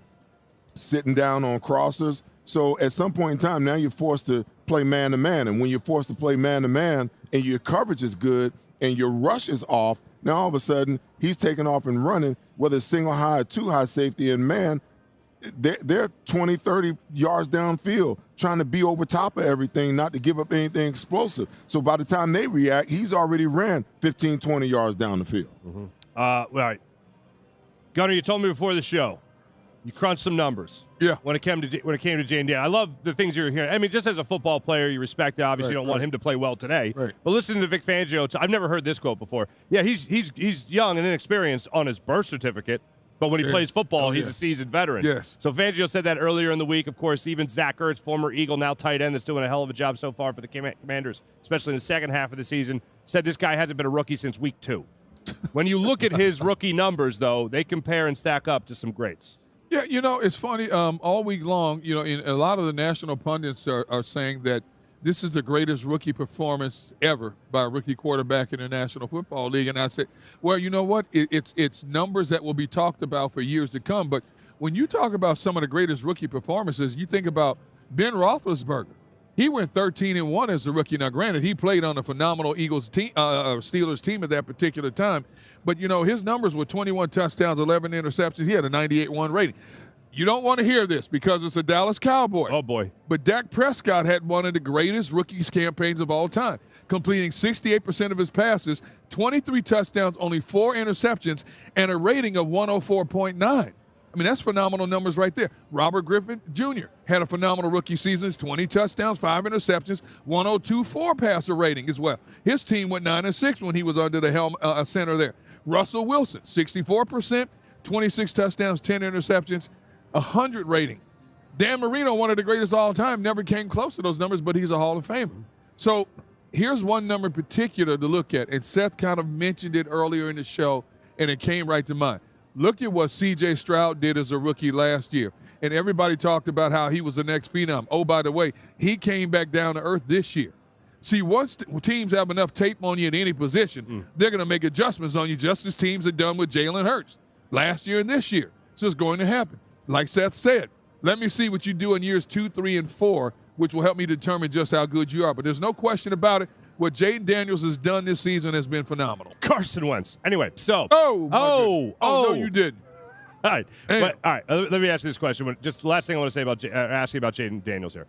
sitting down on crossers. So at some point in time, now you're forced to play man-to-man. And when you're forced to play man-to-man and your coverage is good and your rush is off, now all of a sudden he's taking off and running, whether it's single high or two high safety and man, they're 20, 30 yards downfield trying to be over top of everything, not to give up anything explosive. So by the time they react, he's already ran 15, 20 yards down the field. All right. Gunner, you told me before the show, you crunched some numbers. Yeah. When it came to Jaden Daniels. I love the things you're hearing. I mean, just as a football player, you respect it. Obviously, you don't want him to play well today. Right. But listening to Vic Fangio, I've never heard this quote before. Yeah, he's young and inexperienced on his birth certificate. But when he plays football, he's a seasoned veteran. Yes. So Fangio said that earlier in the week. Of course, even Zach Ertz, former Eagle, now tight end, that's doing a hell of a job so far for the Commanders, especially in the second half of the season, said this guy hasn't been a rookie since week 2. When you look at his rookie numbers, though, they compare and stack up to some greats. Yeah, it's funny. All week long, a lot of the national pundits are saying that this is the greatest rookie performance ever by a rookie quarterback in the National Football League. And I said, well, you know what? It's numbers that will be talked about for years to come. But when you talk about some of the greatest rookie performances, you think about Ben Roethlisberger. He went 13-1 as a rookie. Now, granted, he played on a phenomenal Steelers team at that particular time. But, his numbers were 21 touchdowns, 11 interceptions. He had a 98.1 rating. You don't want to hear this because it's a Dallas Cowboy. Oh, boy. But Dak Prescott had one of the greatest rookies campaigns of all time, completing 68% of his passes, 23 touchdowns, only 4 interceptions, and a rating of 104.9. I mean, that's phenomenal numbers right there. Robert Griffin Jr. had a phenomenal rookie season. 20 touchdowns, 5 interceptions, 102.4 passer rating as well. His team went 9-6 when he was under the helm center there. Russell Wilson, 64%, 26 touchdowns, 10 interceptions, 100 rating. Dan Marino, one of the greatest of all time, never came close to those numbers, but he's a Hall of Famer. So here's one number in particular to look at, and Seth kind of mentioned it earlier in the show, and it came right to mind. Look at what C.J. Stroud did as a rookie last year, and everybody talked about how he was the next phenom. Oh, by the way, he came back down to earth this year. See, once teams have enough tape on you in any position, they're going to make adjustments on you, just as teams have done with Jaylen Hurts last year and this year. So it's going to happen. Like Seth said, let me see what you do in years 2, 3, and 4, which will help me determine just how good you are. But there's no question about it. What Jaden Daniels has done this season has been phenomenal. Carson Wentz. Anyway, so. No, you didn't. All right. But, all right. Let me ask you this question. Just the last thing I want to say about asking about Jaden Daniels here.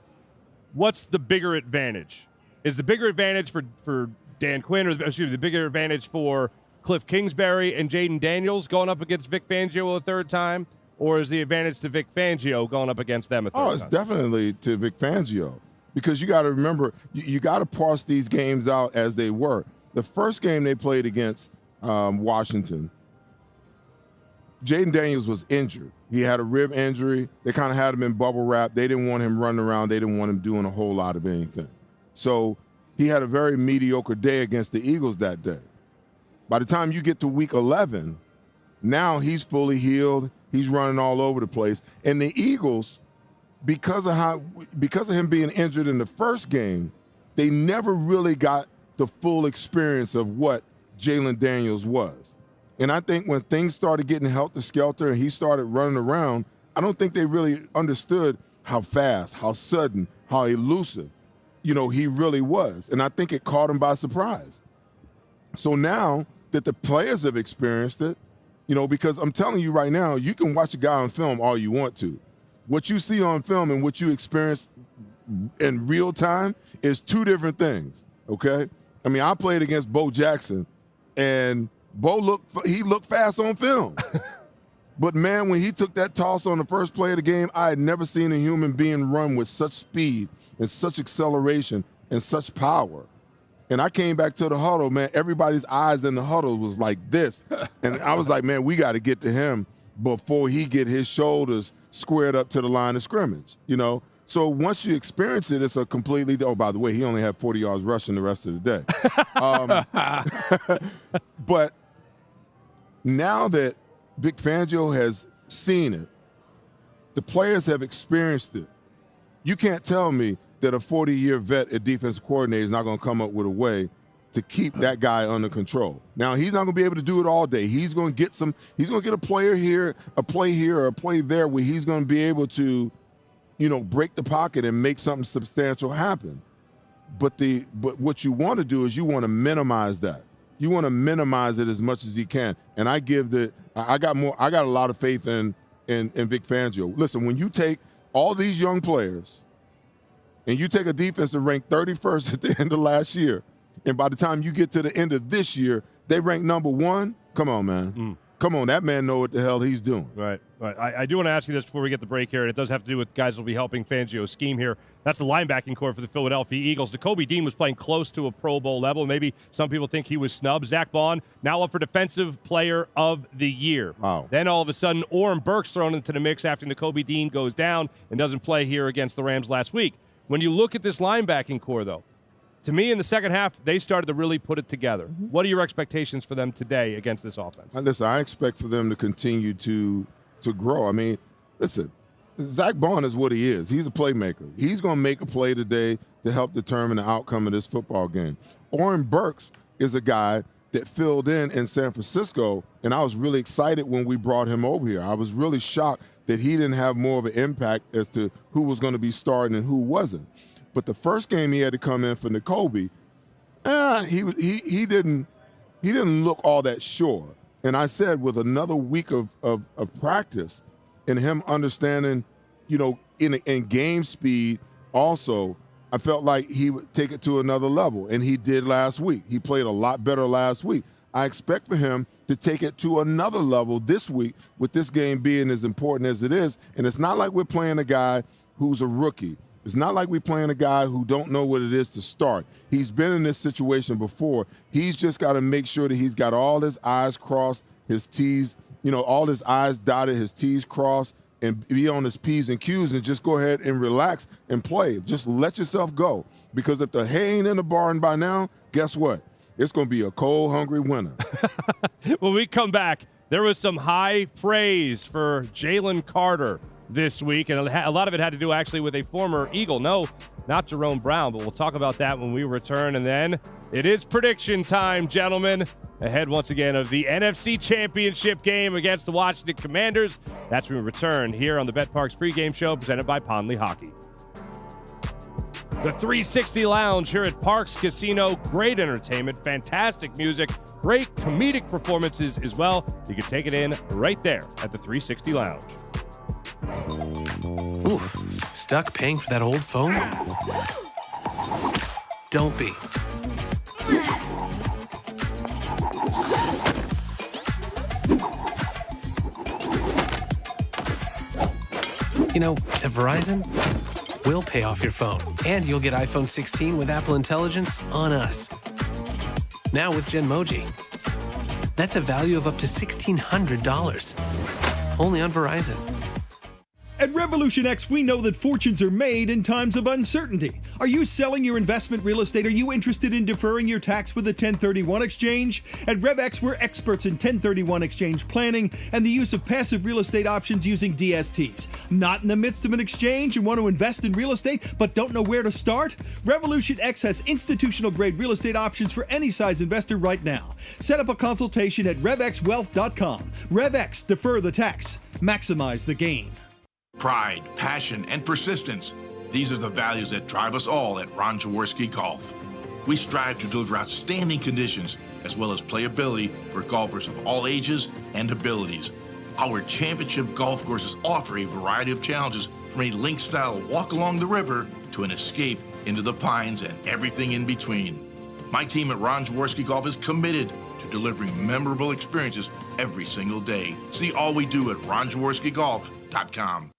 What's the bigger advantage? Is the bigger advantage for Dan Quinn, or the bigger advantage for Cliff Kingsbury and Jaden Daniels going up against Vic Fangio a third time? Or is the advantage to Vic Fangio going up against them a third time? Oh, it's definitely to Vic Fangio. Because you got to remember, you got to parse these games out as they were. The first game they played against Washington, Jaden Daniels was injured. He had a rib injury. They kind of had him in bubble wrap. They didn't want him running around. They didn't want him doing a whole lot of anything. So he had a very mediocre day against the Eagles that day. By the time you get to week 11, now he's fully healed. He's running all over the place. And the Eagles, because of him being injured in the first game, they never really got the full experience of what Jaylen Daniels was. And I think when things started getting helter-skelter and he started running around, I don't think they really understood how fast, how sudden, how elusive, he really was. And I think it caught him by surprise. So now that the players have experienced it, because I'm telling you right now, you can watch a guy on film all you want to. What you see on film and what you experience in real time is two different things, okay? I mean, I played against Bo Jackson, and Bo looked fast on film. But, man, when he took that toss on the first play of the game, I had never seen a human being run with such speed and such acceleration and such power. And I came back to the huddle, man, everybody's eyes in the huddle was like this. And I was like, man, we got to get to him before he get his shoulders squared up to the line of scrimmage, So once you experience it, it's a completely – oh, by the way, he only had 40 yards rushing the rest of the day. But now that Vic Fangio has seen it, the players have experienced it. You can't tell me that a 40-year vet at defensive coordinator is not going to come up with a way to keep that guy under control. Now, he's not going to be able to do it all day. He's going to get a player here, a play here, or a play there where he's going to be able to, break the pocket and make something substantial happen. But what you want to do is you want to minimize that. You want to minimize it as much as you can. And I got a lot of faith in Vic Fangio. Listen, when you take all these young players and you take a defense that ranked 31st at the end of last year, and by the time you get to the end of this year, they rank number 1. Come on, man. Come on, that man know what the hell he's doing. Right. I do want to ask you this before we get the break here, and it does have to do with guys who will be helping Fangio's scheme here. That's the linebacking core for the Philadelphia Eagles. Nakobe Dean was playing close to a Pro Bowl level. Maybe some people think he was snubbed. Zach Bond now up for Defensive Player of the Year. Wow. Then all of a sudden, Oren Burks thrown into the mix after Nakobe Dean goes down and doesn't play here against the Rams last week. When you look at this linebacking core, though, to me, in the second half, they started to really put it together. What are your expectations for them today against this offense? Listen, I expect for them to continue to grow. I mean, listen, Zach Bond is what he is. He's a playmaker. He's going to make a play today to help determine the outcome of this football game. Oren Burks is a guy that filled in San Francisco, and I was really excited when we brought him over here. I was really shocked that he didn't have more of an impact as to who was going to be starting and who wasn't. But the first game he had to come in for Nakobe, he didn't look all that sure. And I said with another week of practice and him understanding, in game speed also, I felt like he would take it to another level. And he did last week. He played a lot better last week. I expect for him to take it to another level this week with this game being as important as it is. And it's not like we're playing a guy who's a rookie. It's not like we're playing a guy who don't know what it is to start. He's been in this situation before. He's just got to make sure that he's got all his I's crossed, his T's, all his I's dotted, his T's crossed, and be on his P's and Q's and just go ahead and relax and play. Just let yourself go. Because if the hay ain't in the barn by now, guess what? It's going to be a cold, hungry winter. When we come back, there was some high praise for Jalen Carter this week, and a lot of it had to do actually with a former Eagle. No, not Jerome Brown, but we'll talk about that when we return. And then it is prediction time, gentlemen. Ahead once again of the NFC Championship game against the Washington Commanders. That's when we return here on the betPARX pregame show presented by Lehocky. The 360 Lounge here at Parx Casino. Great entertainment, fantastic music, great comedic performances as well. You can take it in right there at the 360 Lounge. Oof, stuck paying for that old phone? Don't be. At Verizon, we'll pay off your phone, and you'll get iPhone 16 with Apple Intelligence on us. Now with Genmoji. That's a value of up to $1,600. Only on Verizon. At Revolution X, we know that fortunes are made in times of uncertainty. Are you selling your investment real estate? Are you interested in deferring your tax with a 1031 exchange? At RevX, we're experts in 1031 exchange planning and the use of passive real estate options using DSTs. Not in the midst of an exchange and want to invest in real estate but don't know where to start? Revolution X has institutional-grade real estate options for any size investor right now. Set up a consultation at RevXWealth.com. RevX, defer the tax, maximize the gain. Pride, passion, and persistence. These are the values that drive us all at Ron Jaworski Golf. We strive to deliver outstanding conditions as well as playability for golfers of all ages and abilities. Our championship golf courses offer a variety of challenges from a link-style walk along the river to an escape into the pines and everything in between. My team at Ron Jaworski Golf is committed to delivering memorable experiences every single day. See all we do at ronjaworskigolf.com.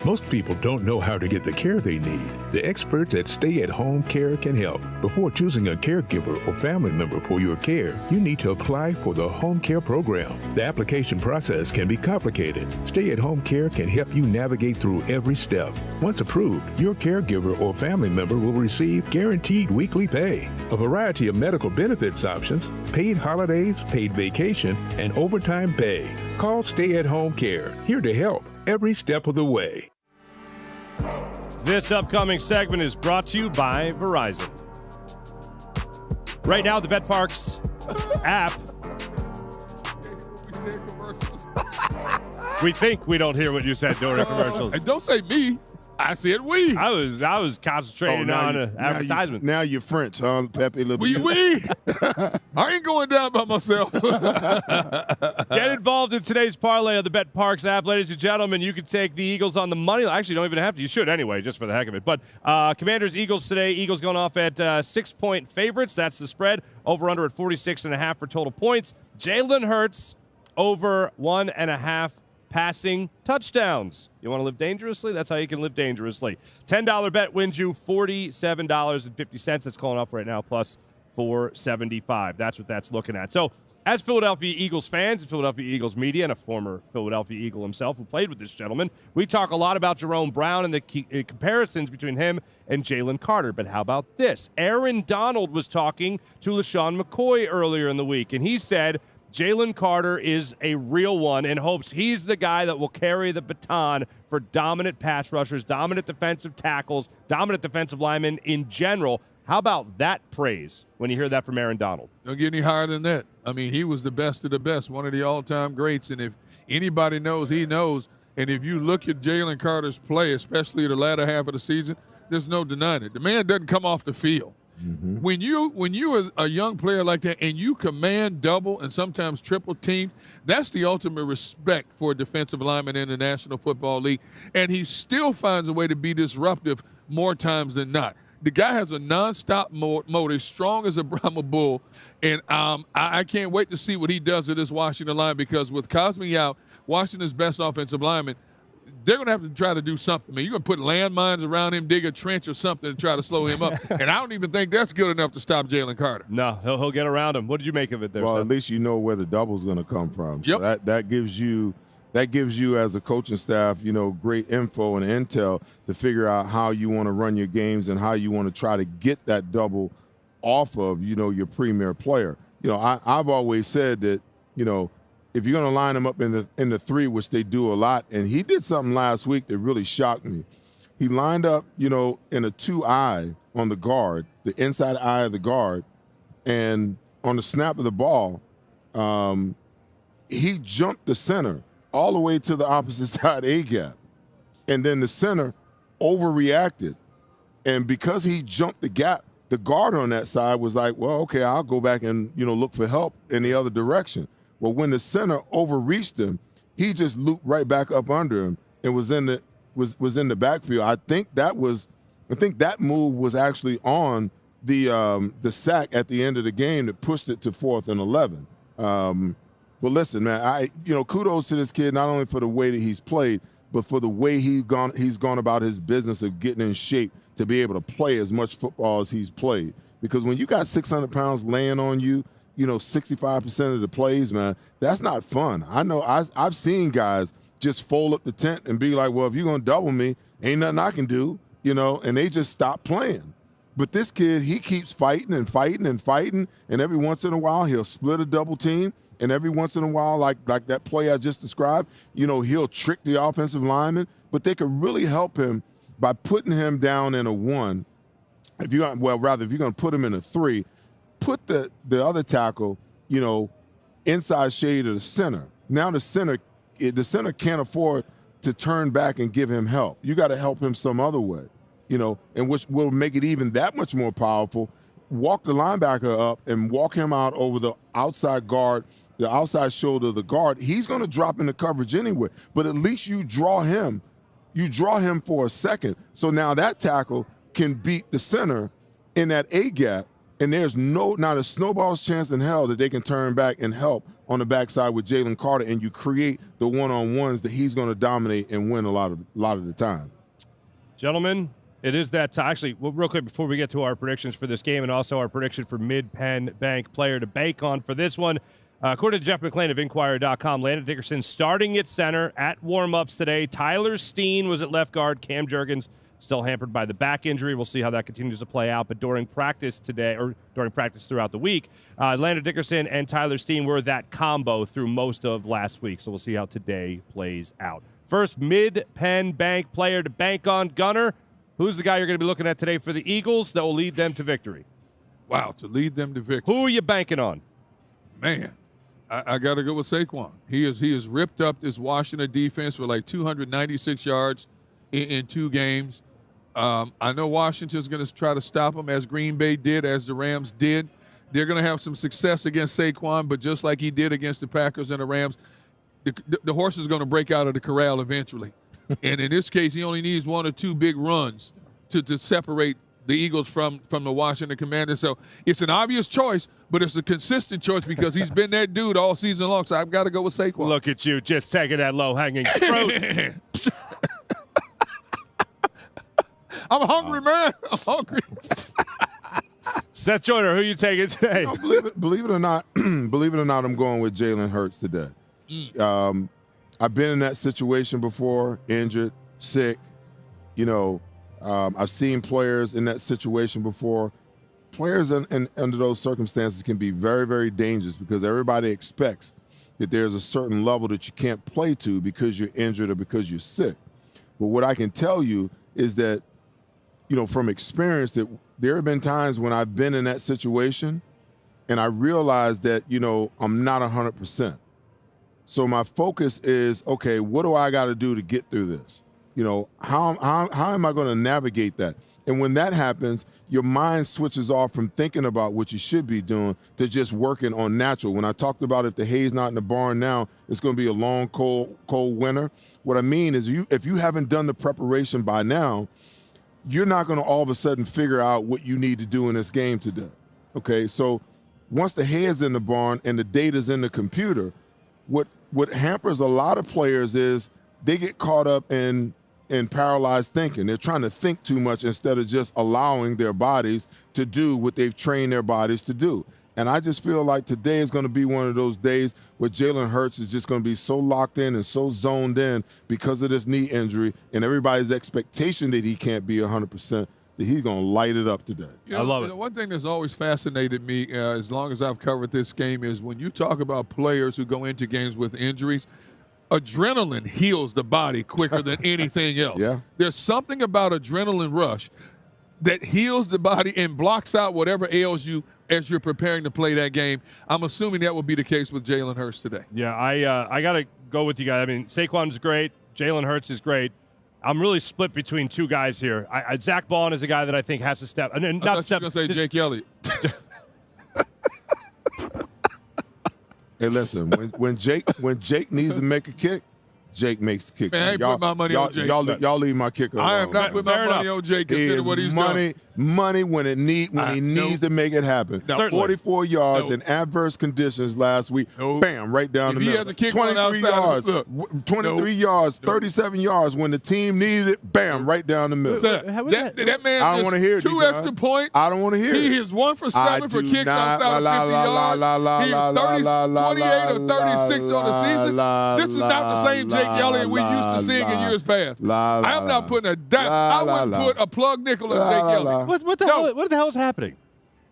Most people don't know how to get the care they need. The experts at Stay at Home Care can help. Before choosing a caregiver or family member for your care, you need to apply for the home care program. The application process can be complicated. Stay at Home Care can help you navigate through every step. Once approved, your caregiver or family member will receive guaranteed weekly pay, a variety of medical benefits options, paid holidays, paid vacation, and overtime pay. Call Stay at Home Care, here to help every step of the way. This upcoming segment is brought to you by Verizon. Right now, the betPARX app. We think we don't hear what you said during commercials. And don't say me. I said we. I was concentrating on advertisement. Now you're French, huh, Pepe? We. I ain't going down by myself. Get involved in today's parlay of the betPARX app, ladies and gentlemen. You can take the Eagles on the money. Actually, you don't even have to. You should anyway, just for the heck of it. But Commanders, Eagles today. Eagles going off at 6-point favorites. That's the spread. Over/under at 46.5 for total points. Jaylen Hurts over 1.5 passing touchdowns. You want to live dangerously? That's how you can live dangerously. $10 bet wins you $47.50. That's calling off right now, plus $4.75. That's what that's looking at. So, as Philadelphia Eagles fans and Philadelphia Eagles media and a former Philadelphia Eagle himself who played with this gentleman, we talk a lot about Jerome Brown and the comparisons between him and Jalen Carter. But how about this? Aaron Donald was talking to LaShawn McCoy earlier in the week, and he said Jalen Carter is a real one and hopes he's the guy that will carry the baton for dominant pass rushers, dominant defensive tackles, dominant defensive linemen in general. How about that praise when you hear that from Aaron Donald? Don't get any higher than that. I mean, he was the best of the best, one of the all-time greats. And if anybody knows, he knows. And if you look at Jalen Carter's play, especially the latter half of the season, there's no denying it. The man doesn't come off the field. Mm-hmm. When you are a young player like that and you command double and sometimes triple team, that's the ultimate respect for a defensive lineman in the National Football League. And he still finds a way to be disruptive more times than not. the guy has a nonstop mode, as strong as a Brahma bull, and I can't wait to see what he does at this Washington line, because with Cosme out, Washington's best offensive lineman, they're going to have to try to do something. Man, you're going to put landmines around him, dig a trench or something to try to slow him up. And I don't even think that's good enough to stop Jalen Carter. No, he'll get around him. What did you make of it there, Well, Seth? at least you know where the double's going to come from. Yep. So that gives you as a coaching staff, great info and intel to figure out how you want to run your games and how you want to try to get that double off of, your premier player. I've always said that, if you're going to line them up in the three, which they do a lot, and he did something last week that really shocked me. He lined up, in a 2-eye on the guard, the inside eye of the guard, and on the snap of the ball, he jumped the center all the way to the opposite side A-gap. And then the center overreacted. And because he jumped the gap, the guard on that side was like, well, okay, I'll go back and, look for help in the other direction. Well, when the center overreached him, he just looped right back up under him and was in the backfield. I think that move was actually on the sack at the end of the game that pushed it to 4th and 11. Well, listen, man, kudos to this kid, not only for the way that he's played, but for the way he's gone about his business of getting in shape to be able to play as much football as he's played. Because when you got 600 pounds laying on you, 65% of the plays, man, that's not fun. I know I've seen guys just fold up the tent and be like, well, if you're going to double me, ain't nothing I can do, and they just stop playing. But this kid, he keeps fighting and fighting and fighting, and every once in a while he'll split a double team, and every once in a while, like that play I just described, he'll trick the offensive lineman, but they could really help him by putting him down in a 1. If you're going to put him in a 3, put the other tackle, inside shade of the center. Now the center can't afford to turn back and give him help. You got to help him some other way, and which will make it even that much more powerful. Walk the linebacker up and walk him out over the outside guard, the outside shoulder of the guard. He's going to drop into coverage anyway, but at least you draw him for a second. So now that tackle can beat the center in that A-gap, and there's not a snowball's chance in hell that they can turn back and help on the backside with Jalen Carter, and you create the one-on-ones that he's going to dominate and win a lot of the time. Gentlemen, it is that time. Actually, real quick before we get to our predictions for this game and also our prediction for mid-Penn Bank player to bank on for this one, according to Jeff McClain of Inquirer.com, Landon Dickerson starting at center at warm-ups today. Tyler Steen was at left guard. Cam Jurgens still hampered by the back injury. We'll see how that continues to play out. But during practice today, or during practice throughout the week, Landon Dickerson and Tyler Steen were that combo through most of last week. So we'll see how today plays out. First mid-Penn Bank player to bank on, Gunner. Who's the guy you're going to be looking at today for the Eagles that will lead them to victory? Wow, to lead them to victory. Who are you banking on? Man, I got to go with Saquon. He has ripped up this Washington defense for like 296 yards in 2 games. I know Washington's going to try to stop him as Green Bay did, as the Rams did. They're going to have some success against Saquon, but just like he did against the Packers and the Rams, the horse is going to break out of the corral eventually. And in this case, he only needs 1 or 2 big runs to separate the Eagles from the Washington Commanders. So it's an obvious choice, but it's a consistent choice because he's been that dude all season long. So I've got to go with Saquon. Look at you, just taking that low-hanging fruit. I'm hungry, man. I'm hungry. Seth Joyner, who you taking today? Believe it or not, I'm going with Jaylen Hurts today. I've been in that situation before, injured, sick. I've seen players in that situation before. Players under those circumstances can be very, very dangerous because everybody expects that there's a certain level that you can't play to because you're injured or because you're sick. But what I can tell you is that, from experience, that there have been times when I've been in that situation and I realized that, I'm not 100%. So my focus is, okay, what do I got to do to get through this? How am I going to navigate that? And when that happens, your mind switches off from thinking about what you should be doing to just working on natural. When I talked about if the hay's not in the barn now, it's going to be a long, cold winter. What I mean is if you haven't done the preparation by now, you're not going to all of a sudden figure out what you need to do in this game today. Okay, so once the head's in the barn and the data's in the computer, what hampers a lot of players is they get caught up in paralyzed thinking. They're trying to think too much instead of just allowing their bodies to do what they've trained their bodies to do. And I just feel like today is going to be one of those days where Jaylen Hurts is just going to be so locked in and so zoned in because of this knee injury and everybody's expectation that he can't be 100%, that he's going to light it up today. I love it. One thing that's always fascinated me as long as I've covered this game is when you talk about players who go into games with injuries, adrenaline heals the body quicker than anything else. Yeah. There's something about adrenaline rush that heals the body and blocks out whatever ails you as you're preparing to play that game. I'm assuming that will be the case with Jaylen Hurts today. Yeah, I got to go with you guys. I mean, Saquon's great. Jaylen Hurts is great. I'm really split between two guys here. Zach Bond is a guy that I think has to step. And not step. I thought you were going to say Jake Elliott. Hey, listen, when Jake needs to make a kick, Jake makes the kick. Man, I ain't put my money on Jake. Y'all leave my kicker alone. I am not putting my money on Jake considering what he's done. Money when he needs to make it happen. No. 44 yards in adverse conditions last week. Bam, right down the middle. He has a kick 23 yards. 23 yards, 37 yards. When the team needed it, bam, right down the middle. That man I don't want to hear it. 2 extra points. I don't want to hear it. He is 1 for 7 for kicks outside of 50 yards. He is 28 or 36 on the season. This is not the same Jake Elliott we used to seeing in years past. I am not putting a dime. I wouldn't put a plug nickel on Jake Elliott. What the hell is happening?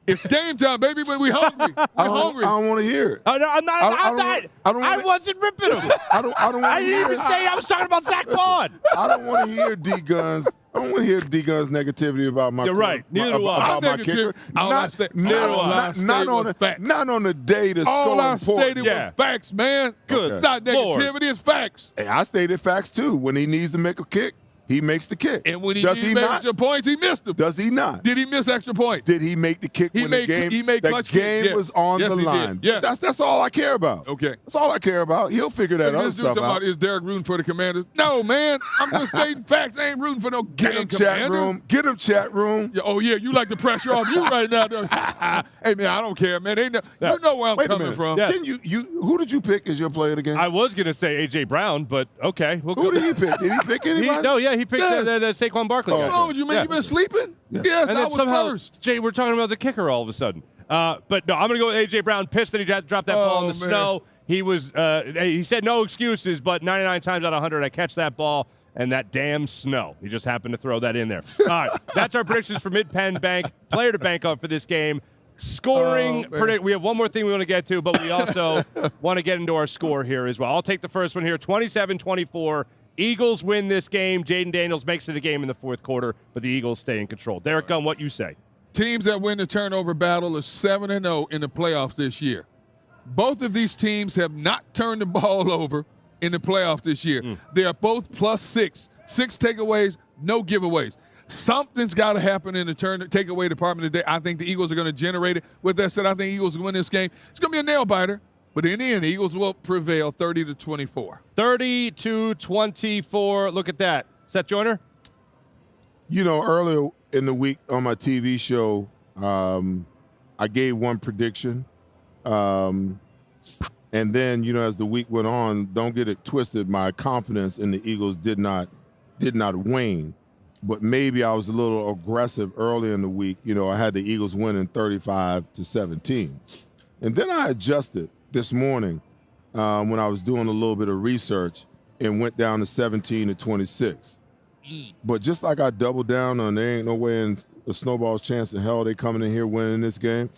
It's game time, baby, when we hungry. We're hungry. I don't want to hear it. I'm not. I wasn't ripping him. I don't want to I didn't even say I was talking about Zach Bond. I don't want to hear D Guns. I don't want to hear D Guns negativity about my. You're right. Neither do I. About my kicker. Not on the day that's all so I important. stated was facts, man. Good. It's not negativity, it's facts. Hey, I stated facts too. When he needs to make a kick, he makes the kick. And when he Does needs he to make not? extra points, he missed them. Does he not? Did he miss extra points? Did he make the kick when the game was on the line? Yes. That's all I care about. Okay. That's all I care about. He'll figure that other stuff out. Is Derrick rooting for the Commanders? No, man. I'm just stating facts. I ain't rooting for no game Commanders. Get him, chat room. Yeah, oh, yeah, you like the pressure off you right now. Hey, man, I don't care, man. You know where I'm coming from. Yes. Who did you pick as your player of the game? I was going to say A.J. Brown, but okay. Who did he pick? Did he pick anybody? He picked the Saquon Barkley. What's wrong with you, man? Yeah. You been sleeping? Yeah. Yes, And I then was somehow, first. Jay, we're talking about the kicker all of a sudden. But no, I'm going to go with A.J. Brown. Pissed that he had to drop that ball in the snow. He was. He said no excuses, but 99 times out of 100, I catch that ball and that damn snow. He just happened to throw that in there. All right, that's our predictions for Mid-Penn Bank. Player to bank on for this game. Scoring predict. We have one more thing we want to get to, but we also want to get into our score here as well. I'll take the first one here, 27-24. Eagles win this game. Jaden Daniels makes it a game in the fourth quarter, but the Eagles stay in control. Derrick Gunn, what you say? Teams that win the turnover battle are 7-0 in the playoffs this year. Both of these teams have not turned the ball over in the playoffs this year. They are both +6. 6 takeaways, no giveaways. Something's got to happen in the takeaway department today. I think the Eagles are going to generate it. With that said, I think the Eagles will win this game. It's going to be a nail-biter. But in the end, the Eagles will prevail 30-24. 30-24. Look at that. Seth Joyner? You know, earlier in the week on my TV show, I gave one prediction. And then, you know, as the week went on, don't get it twisted, my confidence in the Eagles did not wane. But maybe I was a little aggressive early in the week. You know, I had the Eagles winning 35-17. And then I adjusted this morning when I was doing a little bit of research and went down to 17-26. But just like I doubled down on there ain't no way in a snowball's chance in hell they coming in here winning this game,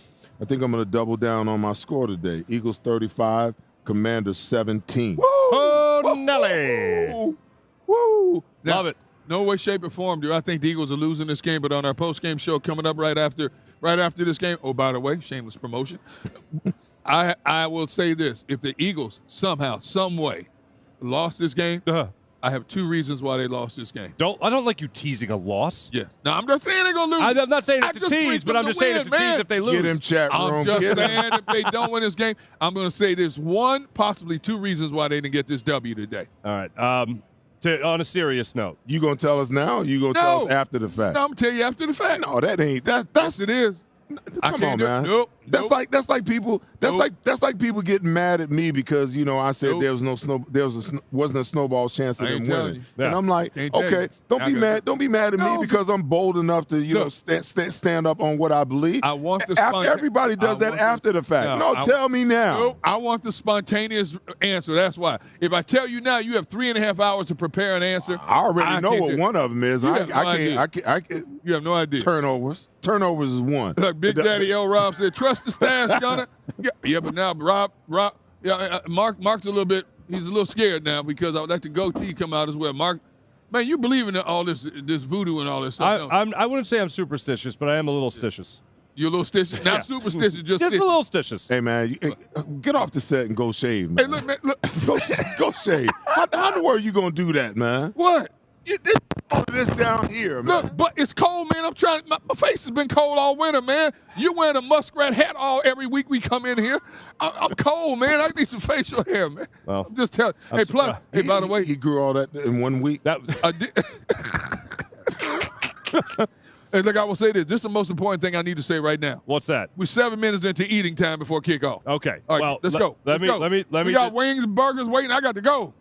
I think I'm going to double down on my score today. Eagles 35, Commanders 17. Oh, Nelly. Woo. Now, love it. No way, shape, or form do I think the Eagles are losing this game, but on our post-game show coming up right after this game, oh, by the way, shameless promotion, I will say this. If the Eagles somehow, some way lost this game, I have 2 reasons why they lost this game. I don't like you teasing a loss. Yeah. No, I'm just saying they're going to lose. I'm not saying it's a tease, but I'm just saying it's a tease if they lose. Get him, chat room. I'm just saying if they don't win this game, I'm going to say there's 1, possibly 2 reasons why they didn't get this W today. All right. On a serious note. You going to tell us now or you going to tell us after the fact? No, I'm going to tell you after the fact. No, that ain't. That's yes, it is. Come on, man. That's like people getting mad at me because I said wasn't a snowball chance of them winning, and I'm like, okay, don't be mad at me because I'm bold enough to stand up on what I believe. I want the everybody does that after the fact. Tell me now. Nope, I want the spontaneous answer. That's why. If I tell you now, you have 3.5 hours to prepare an answer. I already know what one of them is. I can't. You have no idea. Turnovers is one. Like Big Daddy L. Rob said, trust the stash, Gunner. Yeah, but now Rob, Mark's a little bit. He's a little scared now because I would let the goatee come out as well. Mark, man, you believe in all this voodoo and all this stuff? I wouldn't say I'm superstitious, but I am a little stitious. You're a little stitious? Not superstitious, just a little stitious. Hey, man, get off the set and go shave, man. Hey, look, man, look. Go shave. How the world are you going to do that, man? What? All this down here, man. Look, but it's cold, man. I'm trying. My face has been cold all winter, man. You're wearing a muskrat hat every week we come in here. I'm cold, man. I need some facial hair, man. Well, I'm just telling. Hey, plus, by the way, he grew all that in 1 week. I did. Hey, look, I will say this. This is the most important thing I need to say right now. What's that? We're 7 minutes into eating time before kickoff. Okay. All right, well, let's go. Let me. We got wings and burgers waiting. I got to go.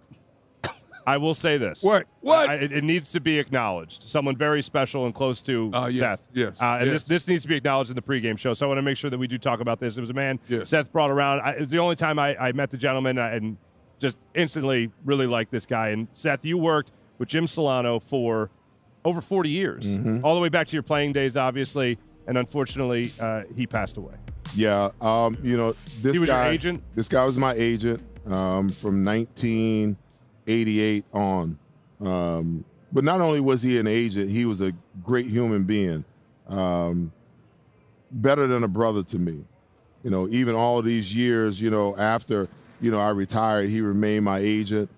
I will say this. What? It needs to be acknowledged. Someone very special and close to Seth. Yes. This needs to be acknowledged in the pregame show. So I want to make sure that we do talk about this. It was a man Seth brought around. It was the only time I met the gentleman and just instantly really liked this guy. And Seth, you worked with Jim Solano for over 40 years, all the way back to your playing days, obviously. And unfortunately, he passed away. Yeah. This he was guy, your agent? This guy was my agent from 1988 on. But not only was he an agent, he was a great human being, better than a brother to me. Even all these years, after, I retired, he remained my agent,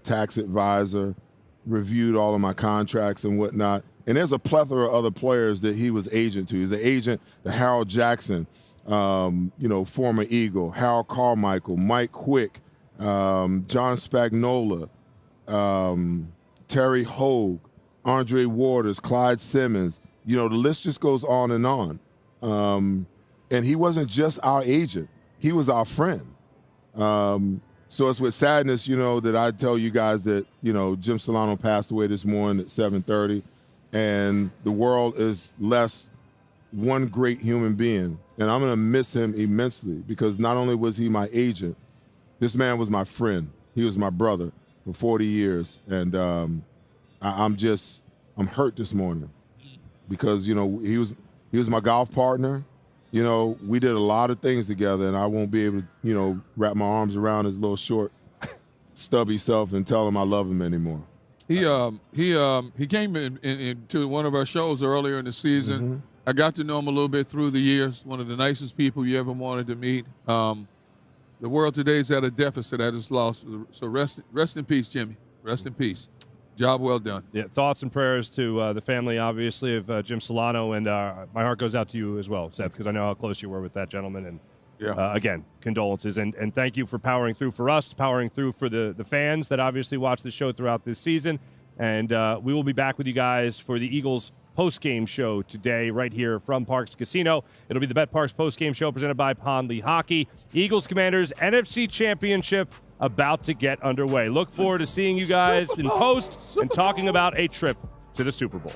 tax advisor, reviewed all of my contracts and whatnot. And there's a plethora of other players that he was agent to. He's an agent to Harold Jackson, former Eagle, Harold Carmichael, Mike Quick, John Spagnola, Terry Hogue, Andre Waters, Clyde Simmons. The list just goes on and on. And he wasn't just our agent. He was our friend. So it's with sadness, that I tell you guys that, Jim Solano passed away this morning at 7:30, and the world is less one great human being. And I'm going to miss him immensely because not only was he my agent, this man was my friend. He was my brother for 40 years. And I'm hurt this morning because, he was my golf partner. We did a lot of things together, and I won't be able to, wrap my arms around his little short, stubby self and tell him I love him anymore. He came into one of our shows earlier in the season. I got to know him a little bit through the years. One of the nicest people you ever wanted to meet. The world today is at a deficit at its loss. So rest in peace, Jimmy. Rest in peace. Job well done. Yeah, thoughts and prayers to the family, obviously, of Jim Solano, and my heart goes out to you as well, Seth, because I know how close you were with that gentleman. And again, condolences, and thank you for powering through for us, powering through for the fans that obviously watch the show throughout this season. And we will be back with you guys for the Eagles postgame show today, right here from PARX Casino. It'll be the betPARX postgame show presented by Lehocky. Eagles Commanders NFC Championship about to get underway. Look forward to seeing you guys in post and talking about a trip to the Super Bowl.